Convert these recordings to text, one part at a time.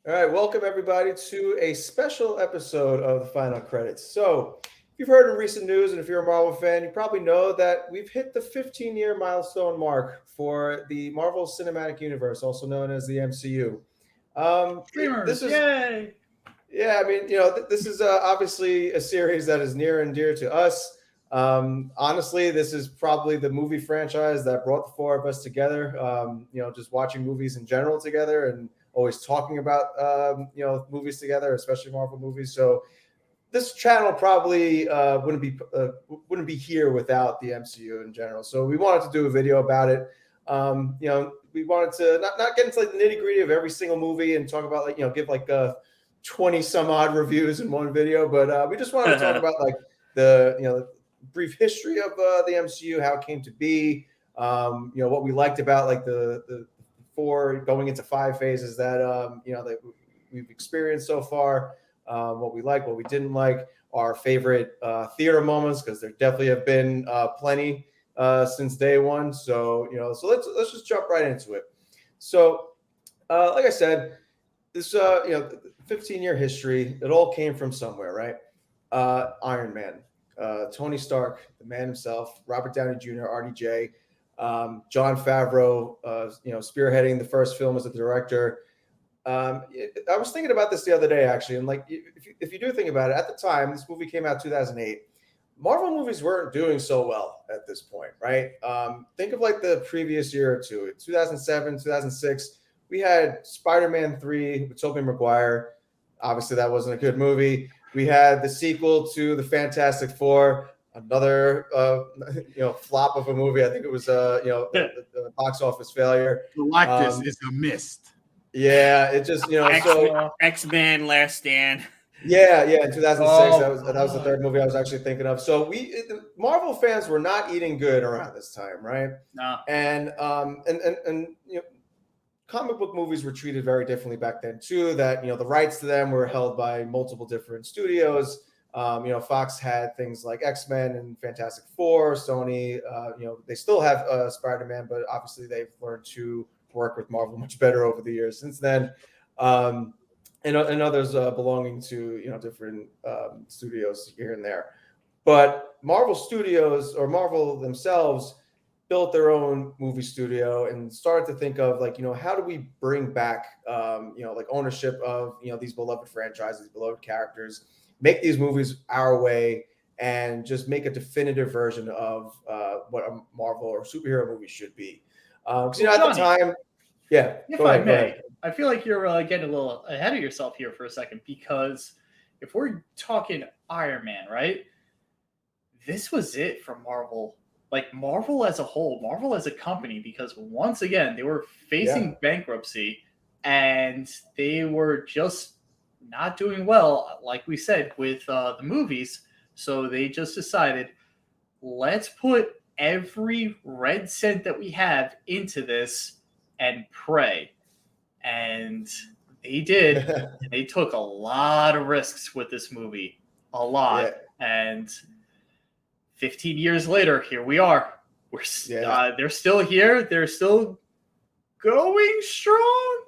All right, welcome everybody to a special episode of the Final Credits. So, if you've heard in recent news, and if you're a Marvel fan, you probably know that we've hit the 15-year milestone mark for the Marvel Cinematic Universe, also known as the MCU. This Streamers, is yay! Yeah, I mean, this is obviously a series that is near and dear to us. Honestly, this is probably the movie franchise that brought the four of us together. Just watching movies in general together and always talking about movies together, especially Marvel movies. So this channel probably wouldn't be here without the MCU in general. So we wanted to do a video about it. We wanted to not get into like the nitty gritty of every single movie and talk about give 20 some odd reviews in one video, but we just wanted to talk about like the brief history of the MCU, how it came to be, what we liked about like the four going into five phases that we've experienced so far, what we like, what we didn't like, our favorite theater moments, because there definitely have been plenty since day one. So so let's just jump right into it. So like I said, this 15-year history, it all came from somewhere, right? Iron Man, Tony Stark, the man himself, Robert Downey Jr., RDJ, Jon Faverau, spearheading the first film as a director. I was thinking about this the other day, actually, and like if you do think about it, at the time this movie came out 2008. Marvel movies weren't doing so well at this point, right? Think of like the previous year or two, 2007, 2006. We had Spider-Man 3 with Tobey Maguire. Obviously, that wasn't a good movie. We had the sequel to the Fantastic Four, another flop of a movie. I think it was a box office failure. Galactus is a mist. Yeah, it just X-Men Last Stand. Yeah, in 2006, that was the third movie I was actually thinking of. So Marvel fans were not eating good around this time, right? No. And comic book movies were treated very differently back then too. That the rights to them were held by multiple different studios. Fox had things like X-Men and Fantastic Four. Sony, they still have Spider-Man, but obviously they've learned to work with Marvel much better over the years since then. And others belonging to different studios here and there. But Marvel Studios or Marvel themselves built their own movie studio and started to think of like how do we bring back like ownership of these beloved franchises, beloved characters, make these movies our way, and just make a definitive version of what a Marvel or superhero movie should be. Because at the time, yeah. If Go I ahead. may, I feel like you're getting a little ahead of yourself here for a second, because if we're talking Iron Man, right? This was it for Marvel. Like Marvel as a whole, Marvel as a company, because once again, they were facing bankruptcy and they were just not doing well, like we said, with the movies. So they just decided, let's put every red cent that we have into this and pray. And they did. And they took a lot of risks with this movie. A lot. Yeah. And 15 years later, here we are. They're still here. They're still going strong.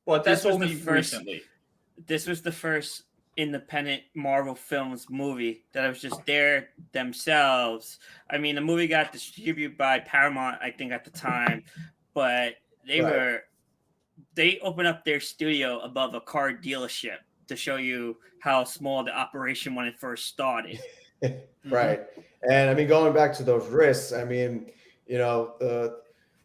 But that's only recently. This was the first independent Marvel Films movie that was just there themselves. I mean, the movie got distributed by Paramount, I think, at the time, but they opened up their studio above a car dealership to show you how small the operation when it first started. Right. And I mean, going back to those risks, I mean,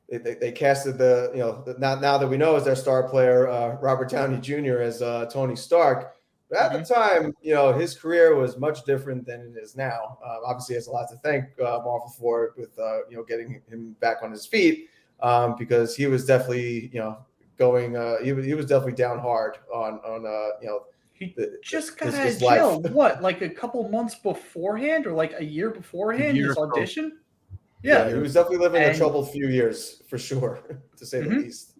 they casted now that we know is their star player, Robert Downey Jr. as Tony Stark. But at the time, his career was much different than it is now. Obviously, he has a lot to thank Marvel for with getting him back on his feet, because he was definitely going. He was definitely down hard on He just got out of jail. What, like a couple months beforehand, or like a year beforehand? His audition. Yeah, he was definitely living a troubled few years for sure, to say the least.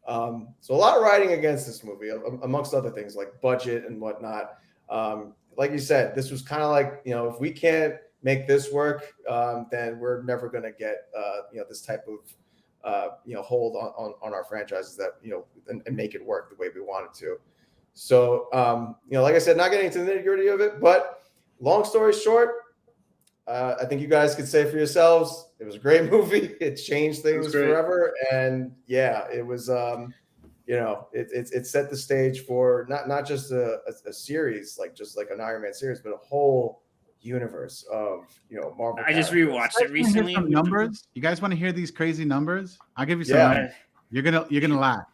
So a lot of writing against this movie, amongst other things like budget and whatnot. Like you said, this was kind of like if we can't make this work, then we're never going to get this type of hold on our franchises that and make it work the way we want it to. So, like I said, not getting into the nitty gritty of it, but long story short, I think you guys could say for yourselves, it was a great movie. It changed things forever. And yeah, it was, it set the stage for not just a series, just like an Iron Man series, but a whole universe of, Marvel. I just rewatched it recently. Some numbers. You guys want to hear these crazy numbers? I'll give you some numbers. You're gonna laugh.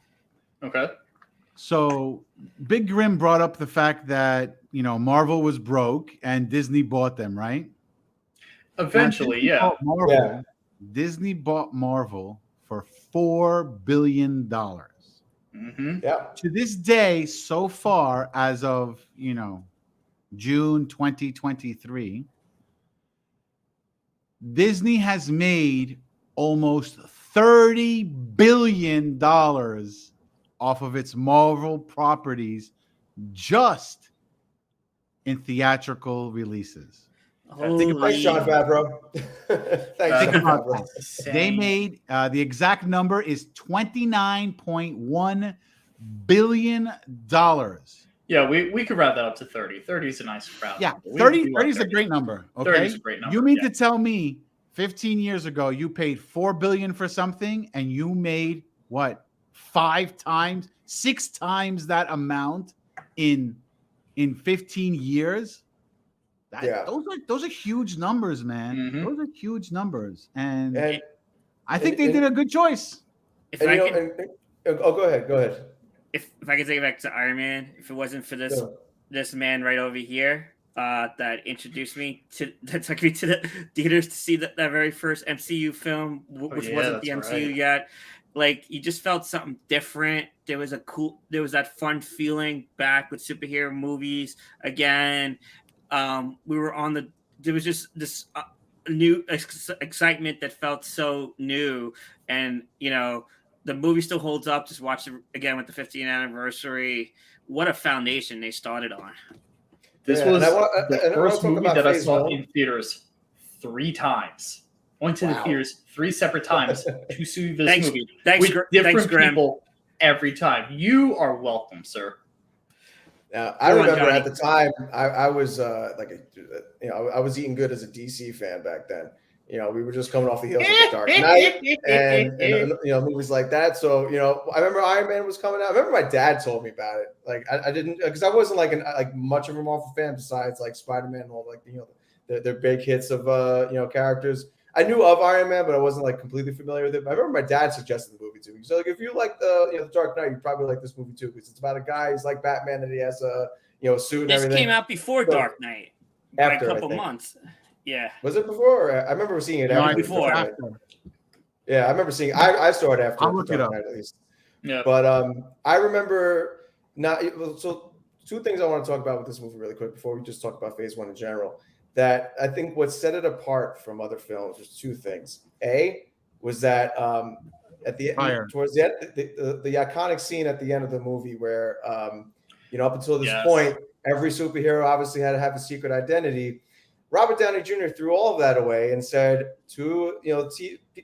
Okay. So Big Grim brought up the fact that Marvel was broke and Disney bought them, right? Eventually, Disney bought Marvel for $4 billion. Mm-hmm. Yeah. To this day, so far as of June 2023, Disney has made almost $30 billion off of its Marvel properties just in theatrical releases. Thanks, Jon Faverau. Thanks, Jon Faverau. They made the exact number is $29.1 billion. Yeah, we could round that up to 30. 30 is a nice round. Yeah, number. 30 is a great number. Okay? 30 is a great number. You mean to tell me 15 years ago you paid $4 billion for something and you made what? 5 times, 6 times that amount in 15 years? Those are huge numbers, man. Mm-hmm. Those are huge numbers, and I think they did a good choice. Go ahead. If I could take it back to Iron Man, if it wasn't for this man right over here that introduced me that took me to the theaters to see that very first MCU film, which wasn't the MCU yet. Like, you just felt something different. There was that fun feeling back with superhero movies again. There was just this new excitement that felt so new, and the movie still holds up. Just watch it again with the 50th anniversary. What a foundation they started on. This was the first movie that I saw in theaters 3 times. Went to the theaters 3 separate times to see this movie with different people every time. You are welcome, sir. I remember at the time I was I was eating good as a DC fan back then. We were just coming off the heels of The Dark Knight and movies like that. So I remember Iron Man was coming out. I remember my dad told me about it. Like I didn't, because I wasn't like much of a Marvel fan besides like Spider-Man and all their big hits of characters. I knew of Iron Man, but I wasn't like completely familiar with it. But I remember my dad suggested the movie to me. So like, if you like the Dark Knight, you probably like this movie too, because it's about a guy who's like Batman and he has a suit and everything. This came out before Dark Knight by a couple months. Yeah. Was it before? I remember seeing it before. Yeah, I remember seeing. I saw it after. I'll look it up. Night, at least. Yeah. But I remember not. So 2 things I want to talk about with this movie really quick before we just talk about Phase 1 in general. That I think what set it apart from other films was 2 things. A was that at the end, towards the end, the iconic scene at the end of the movie where up until this point, every superhero obviously had to have a secret identity. Robert Downey Jr. threw all of that away and said to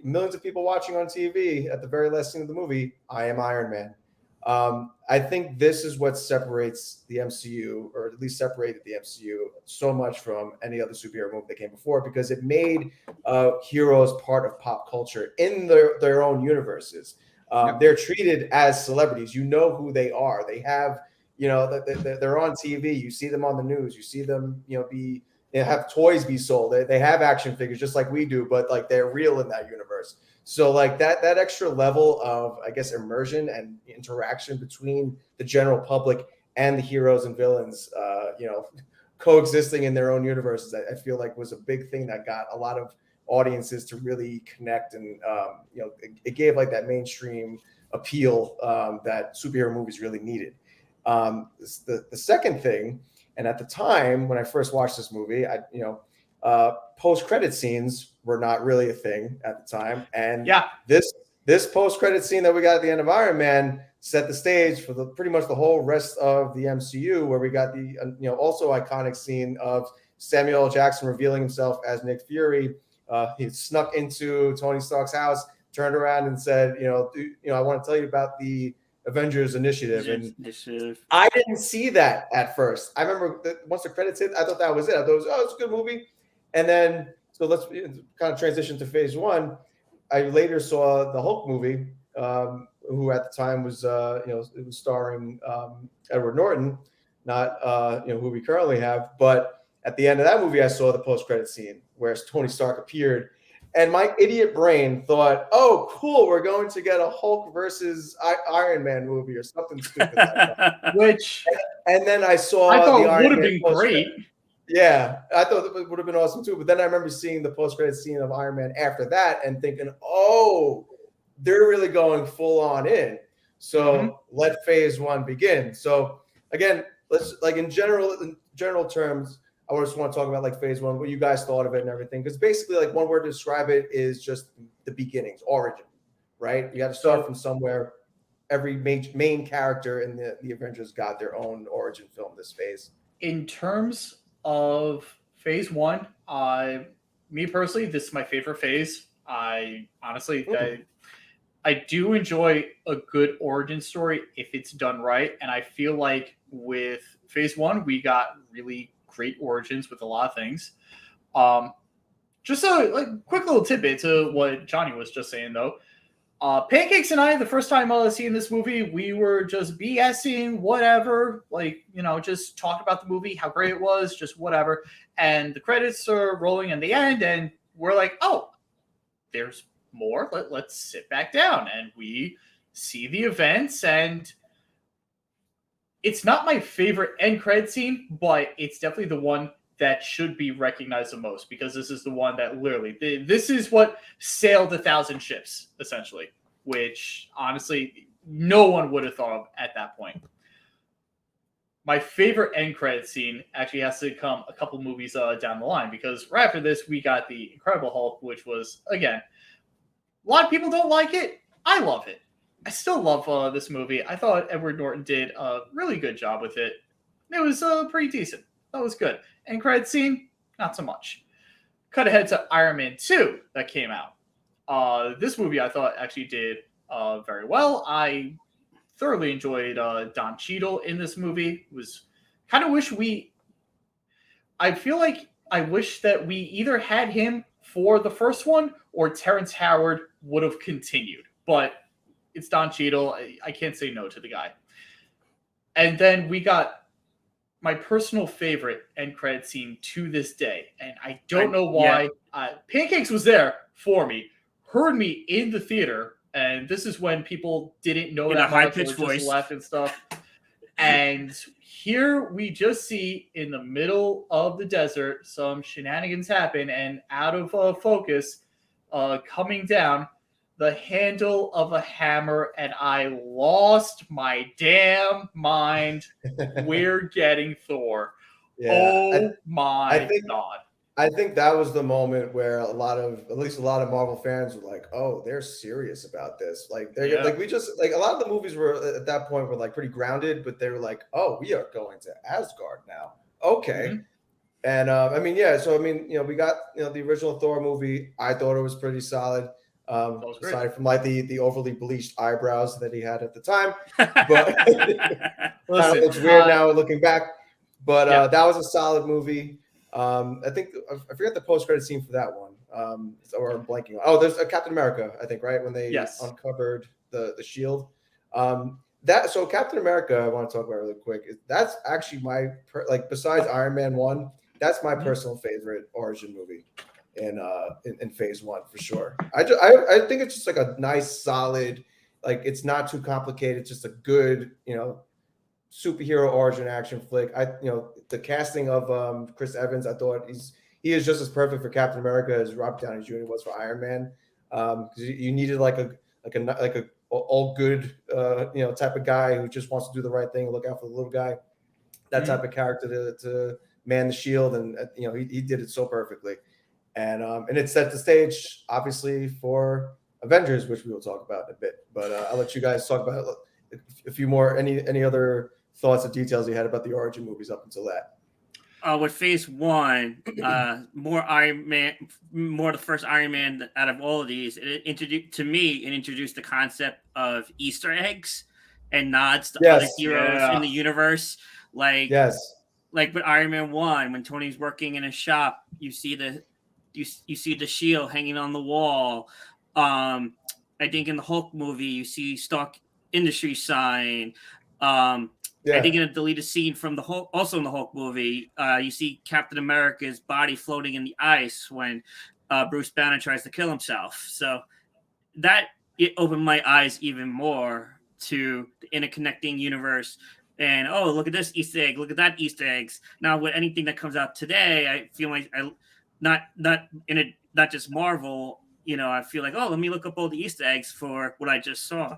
millions of people watching on TV at the very last scene of the movie, "I am Iron Man." I think this is what separates the MCU, or at least separated the MCU so much from any other superhero movie that came before, because it made heroes part of pop culture in their own universes. They're treated as celebrities. You know who they are. They have, they're on TV. You see them on the news. You see them, have toys be sold. They have action figures just like we do, but like they're real in that universe. So like that extra level of, I guess, immersion and interaction between the general public and the heroes and villains, coexisting in their own universes, I feel like was a big thing that got a lot of audiences to really connect. And, it gave like that mainstream appeal that superhero movies really needed. The second thing, and at the time when I first watched this movie, post-credit scenes were not really a thing at the time. And this post-credit scene that we got at the end of Iron Man set the stage for pretty much the whole rest of the MCU, where we got the also iconic scene of Samuel L. Jackson revealing himself as Nick Fury. He snuck into Tony Stark's house, turned around and said, I want to tell you about the Avengers Initiative. And Initiative. I didn't see that at first. I remember once the credits hit, I thought that was it. I thought it was, it's a good movie. And then, so let's kind of transition to phase one. I later saw the Hulk movie, who at the time was, it was starring Edward Norton, not, who we currently have. But at the end of that movie, I saw the post-credit scene where Tony Stark appeared. And my idiot brain thought, oh, cool, we're going to get a Hulk versus Iron Man movie or something stupid like that. And then I saw the Iron would have Man been great. Yeah, I thought it would have been awesome too. But then I remember seeing the post-credit scene of Iron Man after that and thinking, oh, they're really going full on in. So let phase one begin. So again, let's in general terms, I just want to talk about like phase one, what you guys thought of it and everything. Because basically, like one word to describe it is just the beginnings, origin, right? You got to start from somewhere. Every main character in the Avengers got their own origin film this phase. In terms of phase one, me personally, this is my favorite phase. I honestly, I do enjoy a good origin story if it's done right. And I feel like with phase one, we got really great origins with a lot of things. Just a quick little tidbit to what Johnny was just saying, though. Pancakes and I, the first time seeing this movie, we were just BSing, whatever, just talking about the movie, how great it was, just whatever. And the credits are rolling in the end, and we're like, oh, there's more. Let's sit back down. And we see the events, and it's not my favorite end credit scene, but it's definitely the one that should be recognized the most, because this is the one that literally, this is what sailed 1,000 ships, essentially, which honestly, no one would have thought of at that point. My favorite end credit scene actually has to come a couple movies down the line, because right after this, we got the Incredible Hulk, which was, again, a lot of people don't like it. I love it. I still love this movie. I thought Edward Norton did a really good job with it. It was pretty decent. That was good. End credit scene, not so much. Cut ahead to Iron Man 2 that came out. This movie I thought actually did very well. I thoroughly enjoyed Don Cheadle in this movie. I wish that we either had him for the first one or Terrence Howard would have continued. But it's Don Cheadle. I can't say no to the guy. And then we got my personal favorite end credit scene to this day. And I don't know why. Yeah. Pancakes was there for me, heard me in the theater. And this is when people didn't know that much, or just left and stuff. And here we just see in the middle of the desert, some shenanigans happen, and out of focus, coming down, the handle of a hammer, and I lost my damn mind. We're getting Thor. Yeah, my God. I think that was the moment where at least a lot of Marvel fans were like, oh, they're serious about this. Like a lot of the movies were at that point were like pretty grounded, but they were like, oh, we are going to Asgard now. Okay. Mm-hmm. And we got the original Thor movie. I thought it was pretty solid. Aside from like the overly bleached eyebrows that he had at the time, but it looks weird now looking back. But that was a solid movie. I think I forget the post-credit scene for that one. Or I'm blanking. Oh, there's a Captain America, I think, right when they uncovered the shield. So Captain America, I want to talk about really quick. That's actually my besides Iron Man 1, that's my personal favorite origin movie in phase one for sure. I think it's just like a nice, solid, like it's not too complicated, just a good, superhero origin action flick. The casting of Chris Evans, I thought he is just as perfect for Captain America as Robert Downey Jr. was for Iron Man. Because you needed like a all good type of guy who just wants to do the right thing and look out for the little guy. That type of character to man the shield, and he did it so perfectly. And it set the stage, obviously, for Avengers, which we will talk about in a bit. But I'll let you guys talk about a few more. Any other thoughts or details you had about the origin movies up until that? With phase one, more the first Iron Man out of all of these. It introduced the concept of Easter eggs and nods to Yes. other heroes in the universe. Like Yes. like with Iron Man 1, when Tony's working in a shop, you see you see the shield hanging on the wall. I think in the Hulk movie, you see Stark Industry sign. I think in a deleted scene from the Hulk, also in the Hulk movie, you see Captain America's body floating in the ice when Bruce Banner tries to kill himself. So that it opened my eyes even more to the interconnecting universe. And oh, look at this Easter egg! Look at that Easter eggs. Now, with anything that comes out today, I feel like not just Marvel. I feel like, oh, let me look up all the Easter eggs for what I just saw.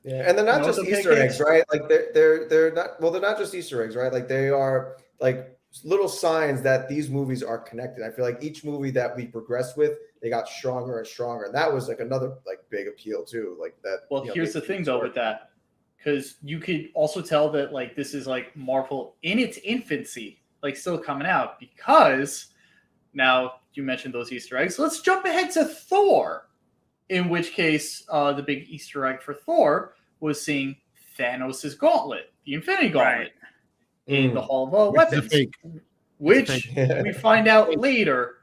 Yeah, and they're not just Easter eggs, right? Like they're not. Well, they're not just Easter eggs, right? Like they are like little signs that these movies are connected. I feel like each movie that we progressed with, they got stronger and stronger, and that was like another like big appeal too. Like that. Well, here's the thing though with that, because you could also tell that like this is like Marvel in its infancy, like still coming out. Because now you mentioned those Easter eggs. Let's jump ahead to Thor. In which case, the big Easter egg for Thor was seeing Thanos' gauntlet, the Infinity Gauntlet, in the Hall of Weapons, which we find out later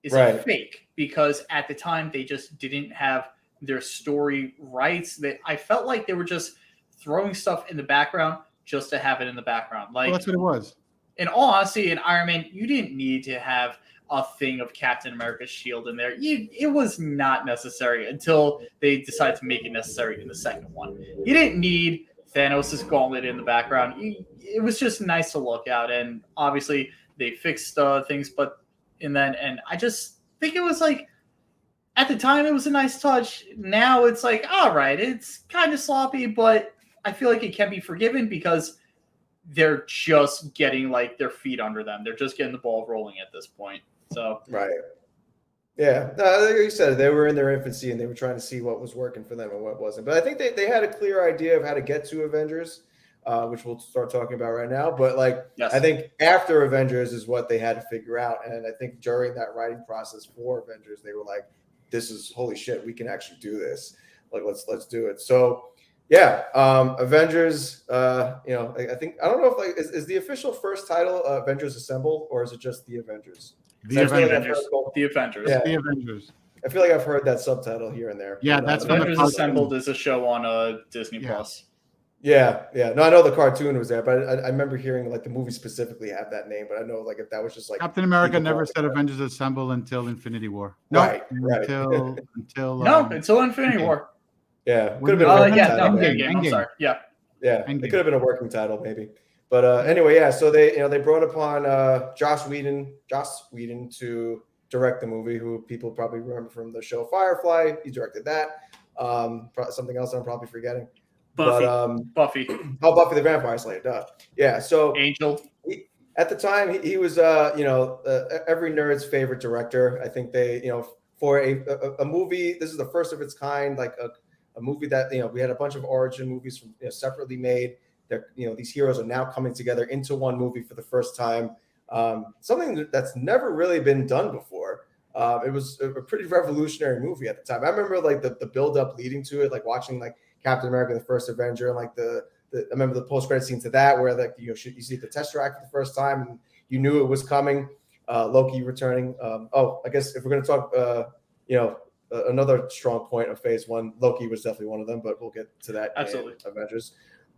is a fake, because at the time they just didn't have their story rights. I felt like they were just throwing stuff in the background just to have it in the background. Like, that's what it was. In all honesty, in Iron Man, you didn't need to have a thing of Captain America's shield in there. It was not necessary until they decided to make it necessary in the second one. You didn't need Thanos' gauntlet in the background. It was just nice to look at, and obviously they fixed things, and I just think it was like, at the time it was a nice touch. Now it's like, all right, it's kind of sloppy, but I feel like it can be forgiven because they're just getting like their feet under them. They're just getting the ball rolling at this point. So yeah, like you said, they were in their infancy and they were trying to see what was working for them and what wasn't. But I think they had a clear idea of how to get to Avengers, which we'll start talking about right now. But I think after Avengers is what they had to figure out. And I think during that writing process for Avengers, they were like, "This is holy shit. We can actually do this. Like, let's do it." So yeah, Avengers. I think I don't know if is the official first title Avengers Assemble, or is it just the Avengers? The Avengers. The Avengers. Yeah. The Avengers. I feel like I've heard that subtitle here and there. Yeah, that's Avengers Assembled is a show on Disney Plus. Yeah. No, I know the cartoon was there, but I remember hearing like the movie specifically have that name. But I know like if that was just like Captain America never said Avengers Assemble until Infinity War. Until Infinity War. Yeah, could have been a working title. Endgame. I'm sorry. Yeah, it could have been a working title maybe. But anyway, yeah. So they brought upon Joss Whedon to direct the movie, who people probably remember from the show Firefly. He directed that. Something else I'm probably forgetting. Buffy. Oh, Buffy the Vampire Slayer. Duh. Yeah. So Angel. At the time, he was every nerd's favorite director. I think they for a movie. This is the first of its kind, like a movie that we had a bunch of origin movies from separately made. That these heroes are now coming together into one movie for the first time. Something that's never really been done before. It was a pretty revolutionary movie at the time. I remember like the build up leading to it, like watching like Captain America: The First Avenger, and like I remember the post credit scene to that, where like you see the Tesseract for the first time, and you knew it was coming. Loki returning. I guess if we're gonna talk, another strong point of Phase 1, Loki was definitely one of them, but we'll get to that. Absolutely. In Avengers.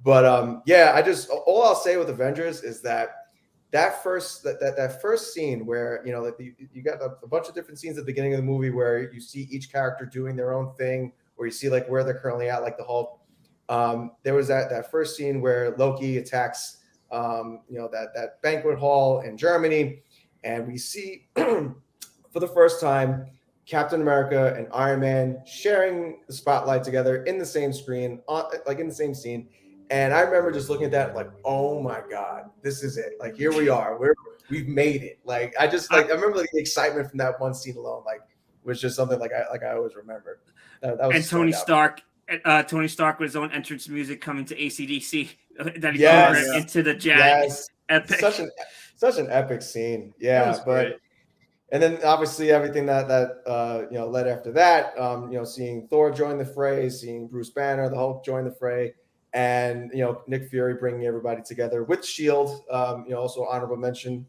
But all I'll say with Avengers is that first scene where you got a bunch of different scenes at the beginning of the movie where you see each character doing their own thing, or you see like where they're currently at, like the Hulk. There was that first scene where Loki attacks that banquet hall in Germany, and we see for the first time Captain America and Iron Man sharing the spotlight together in the same screen, like in the same scene. And I remember just looking at that like, oh my God, this is it. Like, here we are. We've made it. Like, I remember like, the excitement from that one scene alone, like, was just something like I always remember. That was and Tony Stark with his own entrance music coming to AC/DC that he put into the jet. Yes. Epic. Such an epic scene. Yeah, great. And then obviously everything that led after that, seeing Thor join the fray, seeing Bruce Banner, the Hulk join the fray. and Nick Fury bringing everybody together with Shield. Also honorable mention.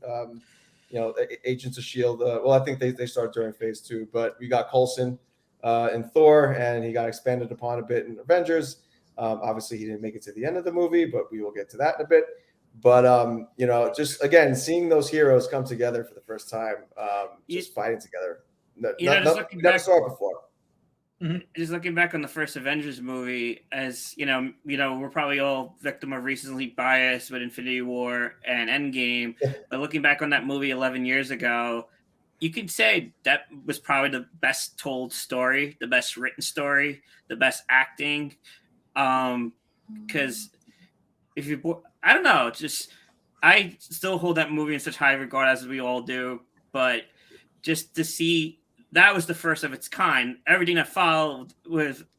Agents of Shield. Well, I think they started during Phase 2, but we got Coulson in Thor, and he got expanded upon a bit in Avengers. Obviously, he didn't make it to the end of the movie, but we will get to that in a bit. But just again, seeing those heroes come together for the first time, just fighting together. Never saw it before. Just looking back on the first Avengers movie, as we're probably all victim of recency bias with Infinity War and Endgame. But looking back on that movie 11 years ago, you could say that was probably the best told story, the best written story, the best acting. Because I don't know, I still hold that movie in such high regard, as we all do. But just to see that was the first of its kind. Everything that followed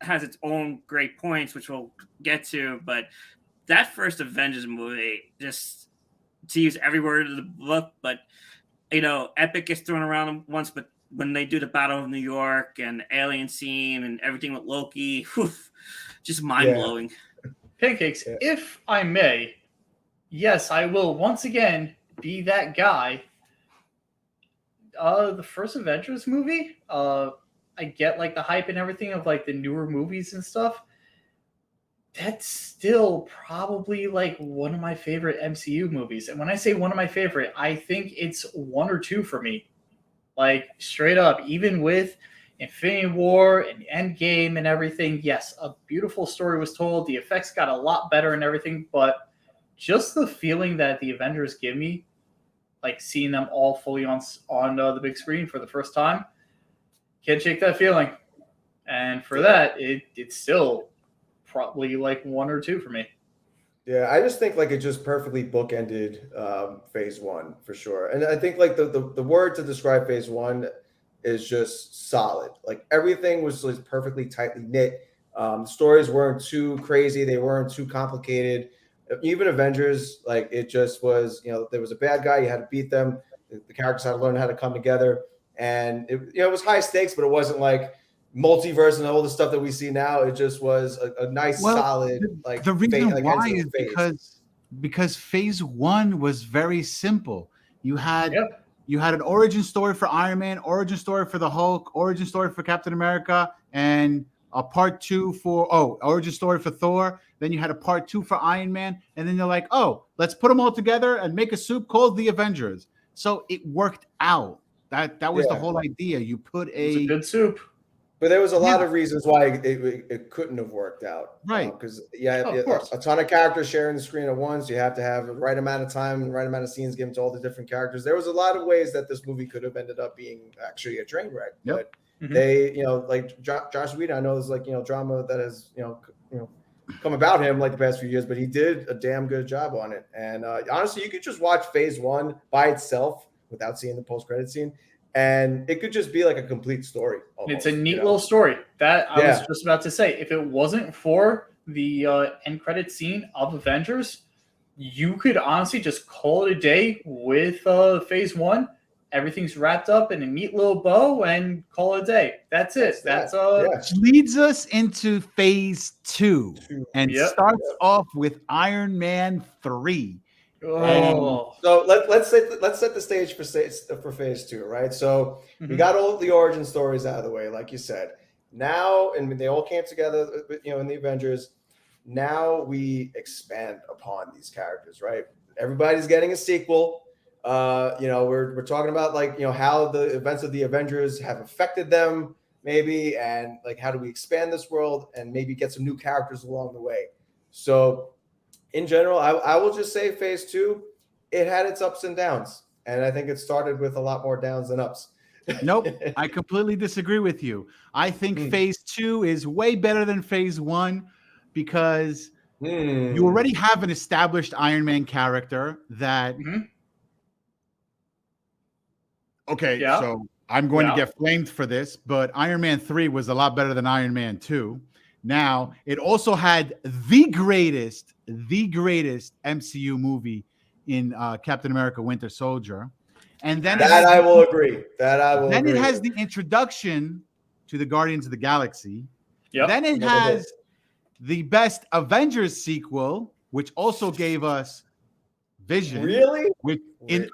has its own great points, which we'll get to. But that first Avengers movie, just to use every word of the book, but epic gets thrown around once, but when they do the Battle of New York and the alien scene and everything with Loki, just mind blowing. Pancakes, if I may, yes, I will once again be that guy. The first Avengers movie, I get like the hype and everything of like the newer movies and stuff. That's still probably like one of my favorite MCU movies. And when I say one of my favorite, I think it's 1 or 2 for me. Like straight up, even with Infinity War and Endgame and everything, yes, a beautiful story was told. The effects got a lot better and everything, but just the feeling that the Avengers give me, like seeing them all fully on the big screen for the first time, can't shake that feeling. And for that, it's still probably like 1 or 2 for me. Yeah, I just think like it just perfectly bookended Phase 1 for sure. And I think like the word to describe Phase 1 is just solid. Like everything was just perfectly tightly knit. Stories weren't too crazy. They weren't too complicated. Even Avengers, like it just was, there was a bad guy, you had to beat them. The characters had to learn how to come together. And it was high stakes, but it wasn't like multiverse and all the stuff that we see now. It just was a nice, solid, like the reason why is because Phase 1 was very simple. You had an origin story for Iron Man, origin story for the Hulk, origin story for Captain America, and a part 2 for origin story for Thor. Then you had a part 2 for Iron Man, and then they're like, let's put them all together and make a soup called the Avengers. So it worked out. That was the whole idea. You put It's a good soup. But there was a lot of reasons why it couldn't have worked out. Right. Because a ton of characters sharing the screen at once. You have to have the right amount of time and right amount of scenes given to all the different characters. There was a lot of ways that this movie could have ended up being actually a train wreck. Yep. But they, like Josh Whedon, I know there's like, drama that has, come about him like the past few years, but he did a damn good job on it. And honestly, you could just watch Phase 1 by itself without seeing the post-credit scene, and it could just be like a complete story. Almost, it's a neat little story. That I was just about to say. If it wasn't for the end credit scene of Avengers, you could honestly just call it a day with Phase 1. Everything's wrapped up in a neat little bow and call it a day. That's it. Which leads us into Phase 2 and starts off with Iron Man 3. So let's set the stage for Phase 2, right? So we got all the origin stories out of the way, like you said. Now, and they all came together, in the Avengers. Now we expand upon these characters, right? Everybody's getting a sequel. We're talking about like how the events of the Avengers have affected them, maybe, and like how do we expand this world and maybe get some new characters along the way. So in general, I will just say Phase 2, it had its ups and downs, and I think it started with a lot more downs than ups. Nope, I completely disagree with you. I think Phase 2 is way better than Phase 1 because you already have an established Iron Man character that. Okay, so I'm going to get flamed for this, but Iron Man 3 was a lot better than Iron Man 2. Now, it also had the greatest MCU movie in Captain America Winter Soldier. And then I will agree. Then it has the introduction to the Guardians of the Galaxy. Then it has the best Avengers sequel, which also gave us Vision. Really? Which in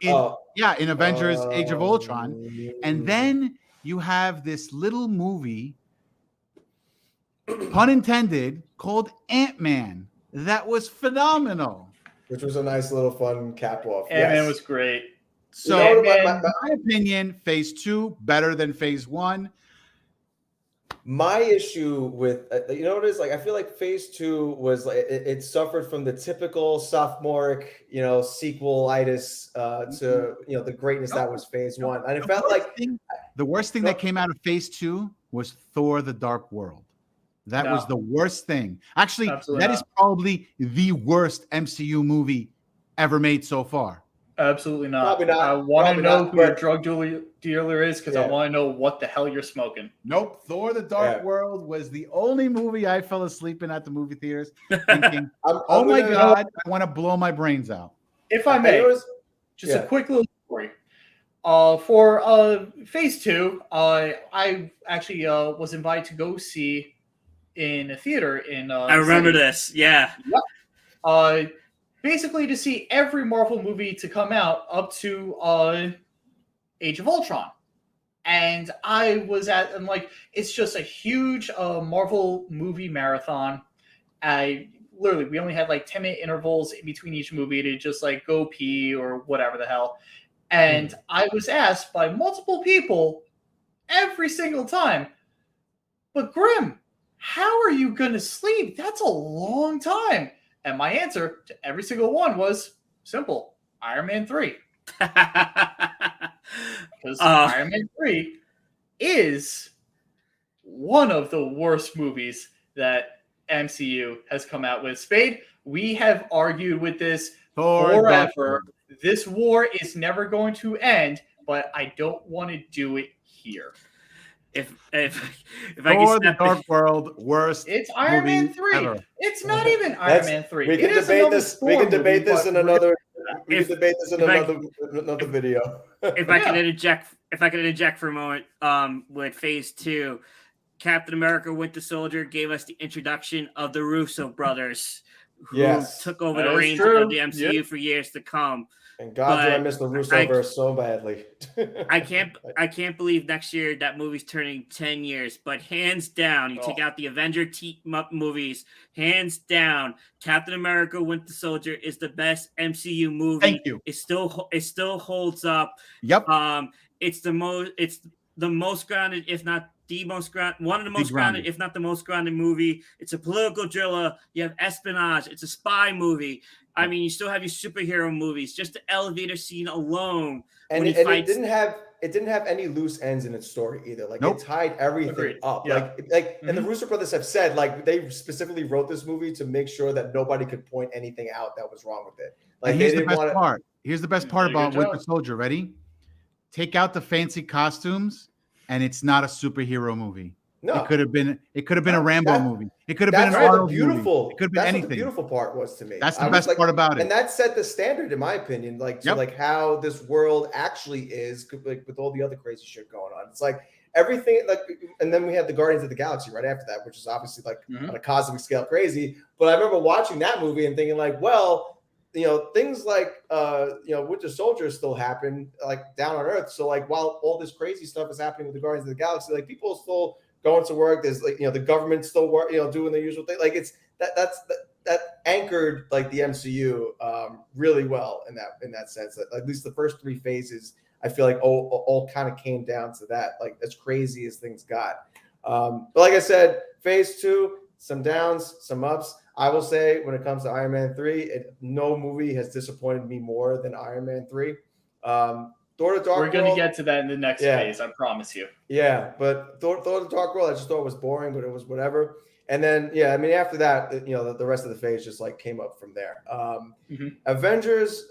Avengers Age of Ultron. And then you have this little movie, pun intended, called Ant-Man that was phenomenal. Which was a nice little fun cap off. Ant-Man was great. So, Ant-Man, in my opinion, phase 2 better than phase 1. My issue with you know what it is, like I feel like phase 2 was like it suffered from the typical sophomoric, sequelitis to the greatness that was phase 1. And it felt like the worst thing that came out of phase 2 was Thor: The Dark World. That was the worst thing. Actually, that is probably the worst MCU movie ever made so far. Absolutely not. Probably not. I want to know who your drug dealer is because I Yeah. want to know what the hell you're smoking. Nope. Thor: The Dark World was the only movie I fell asleep in at the movie theaters thinking, oh my God, I want to blow my brains out. If I may, just a quick little story. For phase 2, I actually was invited to go see in a theater in I remember this. Yeah. Basically to see every Marvel movie to come out up to Age of Ultron. And I'm like, it's just a huge Marvel movie marathon. We only had like 10-minute intervals in between each movie to just like go pee or whatever the hell. And I was asked by multiple people every single time, but Grim, how are you going to sleep? That's a long time. And my answer to every single one was simple: Iron Man 3. Because Iron Man 3 is one of the worst movies that MCU has come out with. Spade, we have argued with this forever. This war is never going to end, but I don't want to do it here. If I Thor: The Dark World, worst. It's Iron Man 3. Ever. It's not even Iron Man 3. We can debate this. We can debate this in another. We can debate this in another video. If I can interject for a moment, with phase 2, Captain America: Winter Soldier gave us the introduction of the Russo brothers, who took over the reins of the MCU for years to come. And God, do I miss the Russoverse so badly. I can't believe next year that movie's turning 10 years. But hands down, you take out the Avenger team-up movies, hands down, Captain America: Winter Soldier is the best MCU movie. Thank you. It still holds up. Yep. It's the most grounded, if not the most grounded, one of the most grounded, if not the most grounded movie. It's a political thriller. You have espionage. It's a spy movie. I mean, you still have your superhero movies. Just the elevator scene alone, and it didn't have any loose ends in its story either. Like it tied everything up. Yeah. And the Russo brothers have said like they specifically wrote this movie to make sure that nobody could point anything out that was wrong with it. Like here's the best part. Here's the best part about Winter Soldier. Ready? Take out the fancy costumes, and it's not a superhero movie. No, it could have been a Rambo movie. It could have been an Arnold movie. It could have been anything. What the beautiful part was to me. That's the best part about it. And that set the standard, in my opinion, like how this world actually is, like with all the other crazy shit going on. It's like everything, like, and then we had the Guardians of the Galaxy right after that, which is obviously like on a cosmic scale crazy. But I remember watching that movie and thinking like, well, things like Winter Soldier still happen like down on Earth. So like while all this crazy stuff is happening with the Guardians of the Galaxy, like people still going to work. There's like the government still work, doing the usual thing. Like it's that anchored like the MCU really well in that sense. That at least the first 3 phases, I feel like all kind of came down to that. Like as crazy as things got. But like I said, phase 2, some downs, some ups. I will say when it comes to Iron Man 3, no movie has disappointed me more than Iron Man 3. Thor: The Dark World. We're going to get to that in the next phase, I promise you. Yeah, but Thor: The Dark World, I just thought it was boring, but it was whatever. And then, after that, the rest of the phase just like came up from there. Avengers,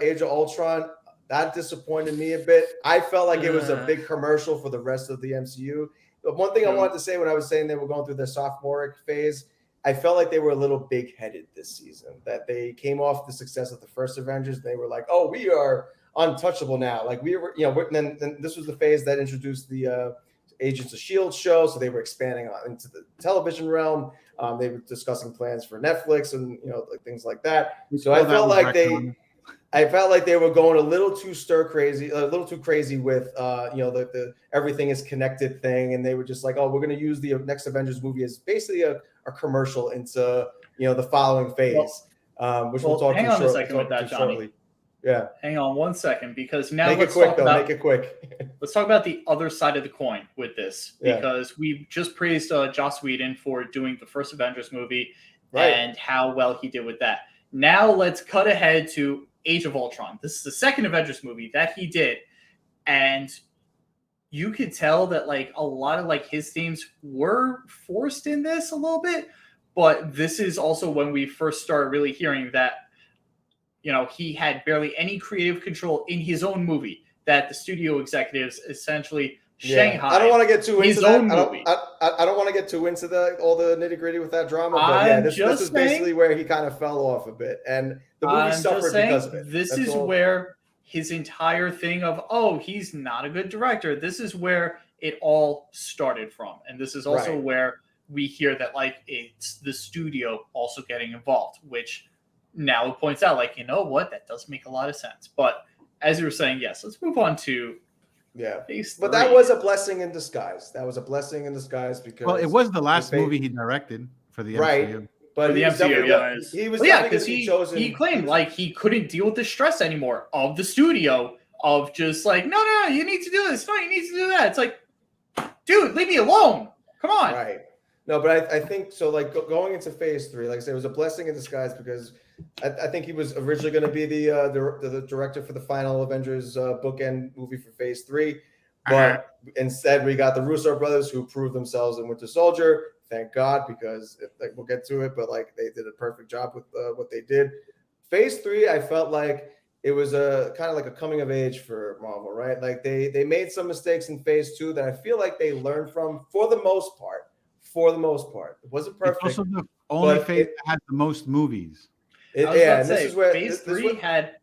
Age of Ultron, that disappointed me a bit. I felt like it was a big commercial for the rest of the MCU. But one thing I wanted to say when I was saying they were going through their sophomoric phase, I felt like they were a little big-headed this season, that they came off the success of the first Avengers. They were like, oh, we are untouchable now. Like we were, then this was the phase that introduced the Agents of S.H.I.E.L.D. show. So they were expanding into the television realm. They were discussing plans for Netflix and like things like that. We So I saw that felt with like Retcon. I felt like they were going a little too a little too crazy with the everything is connected thing, and they were just like, oh, we're going to use the next Avengers movie as basically a commercial into the following phase, which we'll talk hang to on a second with that, Johnny. shortly. Yeah, hang on 1 second, because now make it let's quick talk though. about Make it quick. let's talk about the other side of the coin with this, Yeah. because we just praised Joss Whedon for doing the first Avengers movie Right. and how well he did with that. Now let's cut ahead to Age of Ultron. This is the second Avengers movie that he did, and you could tell that like a lot of like his themes were forced in this a little bit, but this is also when we first started really hearing that he had barely any creative control in his own movie, that the studio executives essentially Shanghai. I don't want to get too into his that. own movie. I don't want to get too into all the nitty gritty with that drama. But I'm this just is basically where he kind of fell off a bit, and the movie I'm suffered just saying, because of it. this That's is all. where his entire thing of he's not a good director. This is where it all started from, and this is also Right. where we hear that like it's the studio also getting involved, which now it points out like that does make a lot of sense. But as you were saying, yes, let's move on to phase 3. But that was a blessing in disguise. That was a blessing in disguise because Well, it was the last movie he directed for the right. MCU. But For the he was MCU, definitely yes. he was yeah, definitely because going to be chosen. he claimed like he couldn't deal with the stress anymore of the studio of just like no, you need to do this, no, you need to do that. It's like, dude, leave me alone. Come on. Right. No, but I think so. Like going into phase 3, like I said, it was a blessing in disguise because I think he was originally going to be the director for the final Avengers bookend movie for phase 3, but instead we got the Russo brothers who proved themselves in Winter Soldier. Thank God, because we'll get to it, but like they did a perfect job with what they did. Phase 3, I felt like it was a kind of like a coming of age for Marvel, right? Like they made some mistakes in phase 2 that I feel like they learned from for the most part. It wasn't perfect. It's also the only but phase that has the most movies. I was about to say, this is where phase 3 had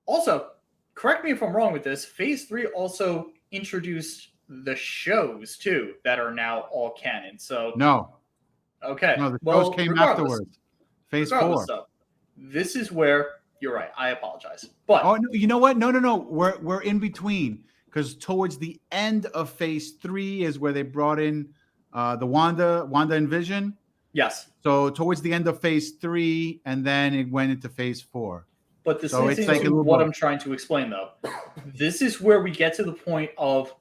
also, correct me if I'm wrong with this, phase 3 also introduced the shows too that are now all canon. So No, okay, the shows came regardless- afterwards. Phase regardless 4. though, this is where you're right. I apologize, but Oh, no, you know what? No. We're in between, because towards the end of phase 3 is where they brought in the Wanda and Vision. yes, So towards the end of phase 3, and then it went into phase 4. but this So is it's like a into little what both. I'm trying to explain though. This is where we get to the point of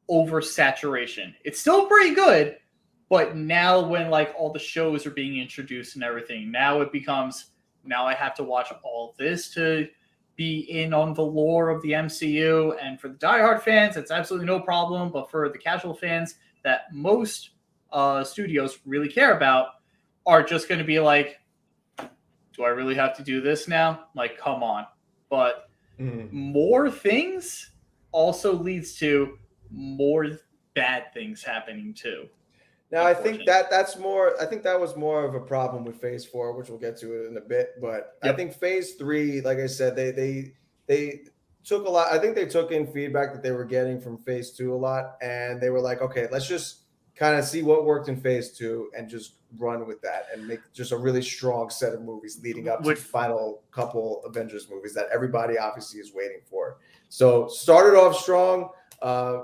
oversaturation. It's still pretty good, but now when like all the shows are being introduced and everything, now it becomes I have to watch all this to be in on the lore of the MCU. And for the diehard fans, it's absolutely no problem. But for the casual fans that most studios really care about are just going to be like, do I really have to do this now? Like, come on. But more things also leads to more bad things happening too. Now I think that's more. I think that was more of a problem with phase 4, which we'll get to in a bit. But I think phase 3, like I said, they took a lot. I think they took in feedback that they were getting from phase 2 a lot, and they were like, okay, let's just kind of see what worked in phase 2 and just run with that and make just a really strong set of movies leading up to the final couple Avengers movies that everybody obviously is waiting for. So started off strong.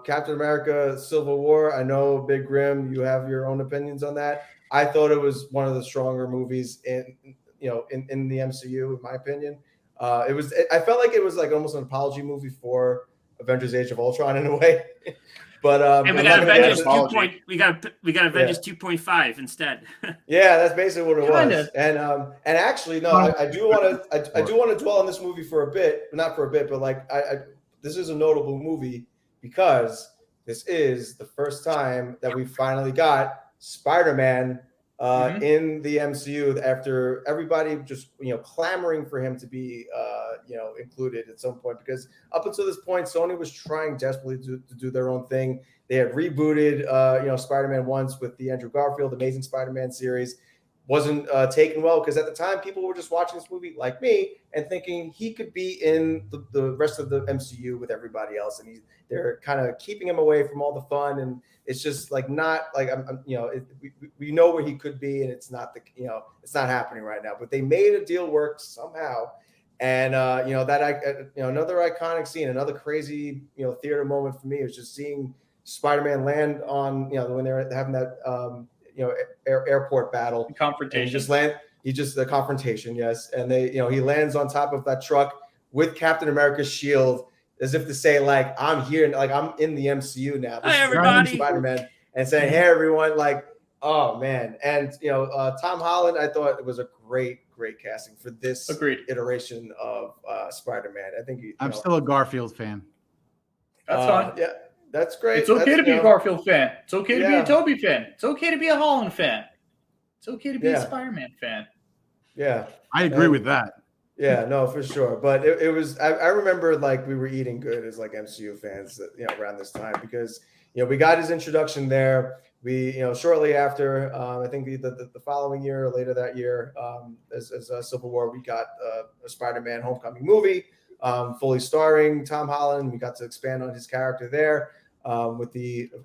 Captain America Civil War. I know, Big Grim, you have your own opinions on that. I thought it was one of the stronger movies in the MCU, in my opinion. I felt like it was like almost an apology movie for Avengers: Age of Ultron in a way. But and we got Avengers 2. We got Avengers 2.5 instead. Yeah, that's basically what it Kinda. was. And actually, no, I do want to dwell on this movie for a bit, not for a bit, but like this is a notable movie because this is the first time that we finally got Spider-Man in the MCU after everybody just clamoring for him to be included at some point, because up until this point Sony was trying desperately to do their own thing. They had rebooted Spider-Man once with the Andrew Garfield Amazing Spider-Man series. wasn't taken well, because at the time people were just watching this movie like me and thinking he could be in the rest of the MCU with everybody else, and they're kind of keeping him away from all the fun, and it's just like not like we know where he could be, and it's not it's not happening right now. But they made a deal work somehow, and another iconic scene, another crazy theater moment for me was just seeing Spider-Man land on when they're having that airport battle confrontation. The confrontation, yes, and he lands on top of that truck with Captain America's shield, as if to say, like, I'm here, like I'm in the MCU now. Hi, everybody. Spider-Man, and saying, hey everyone, like, oh man. And Tom Holland, I thought it was a great casting for this iteration of Spider-Man. I think I'm still a Garfield fan. That's fine. Yeah, that's great. It's okay to be a Garfield fan. It's okay to be a Tobey fan. It's okay to be a Holland fan. It's okay to be a Spider-Man fan. Yeah, I agree with that. Yeah, no, for sure. But it was. I remember like we were eating good as like MCU fans, around this time, because we got his introduction there. We shortly after, I think the following year or later that year, as Civil War, we got a Spider-Man Homecoming movie, fully starring Tom Holland. We got to expand on his character there. With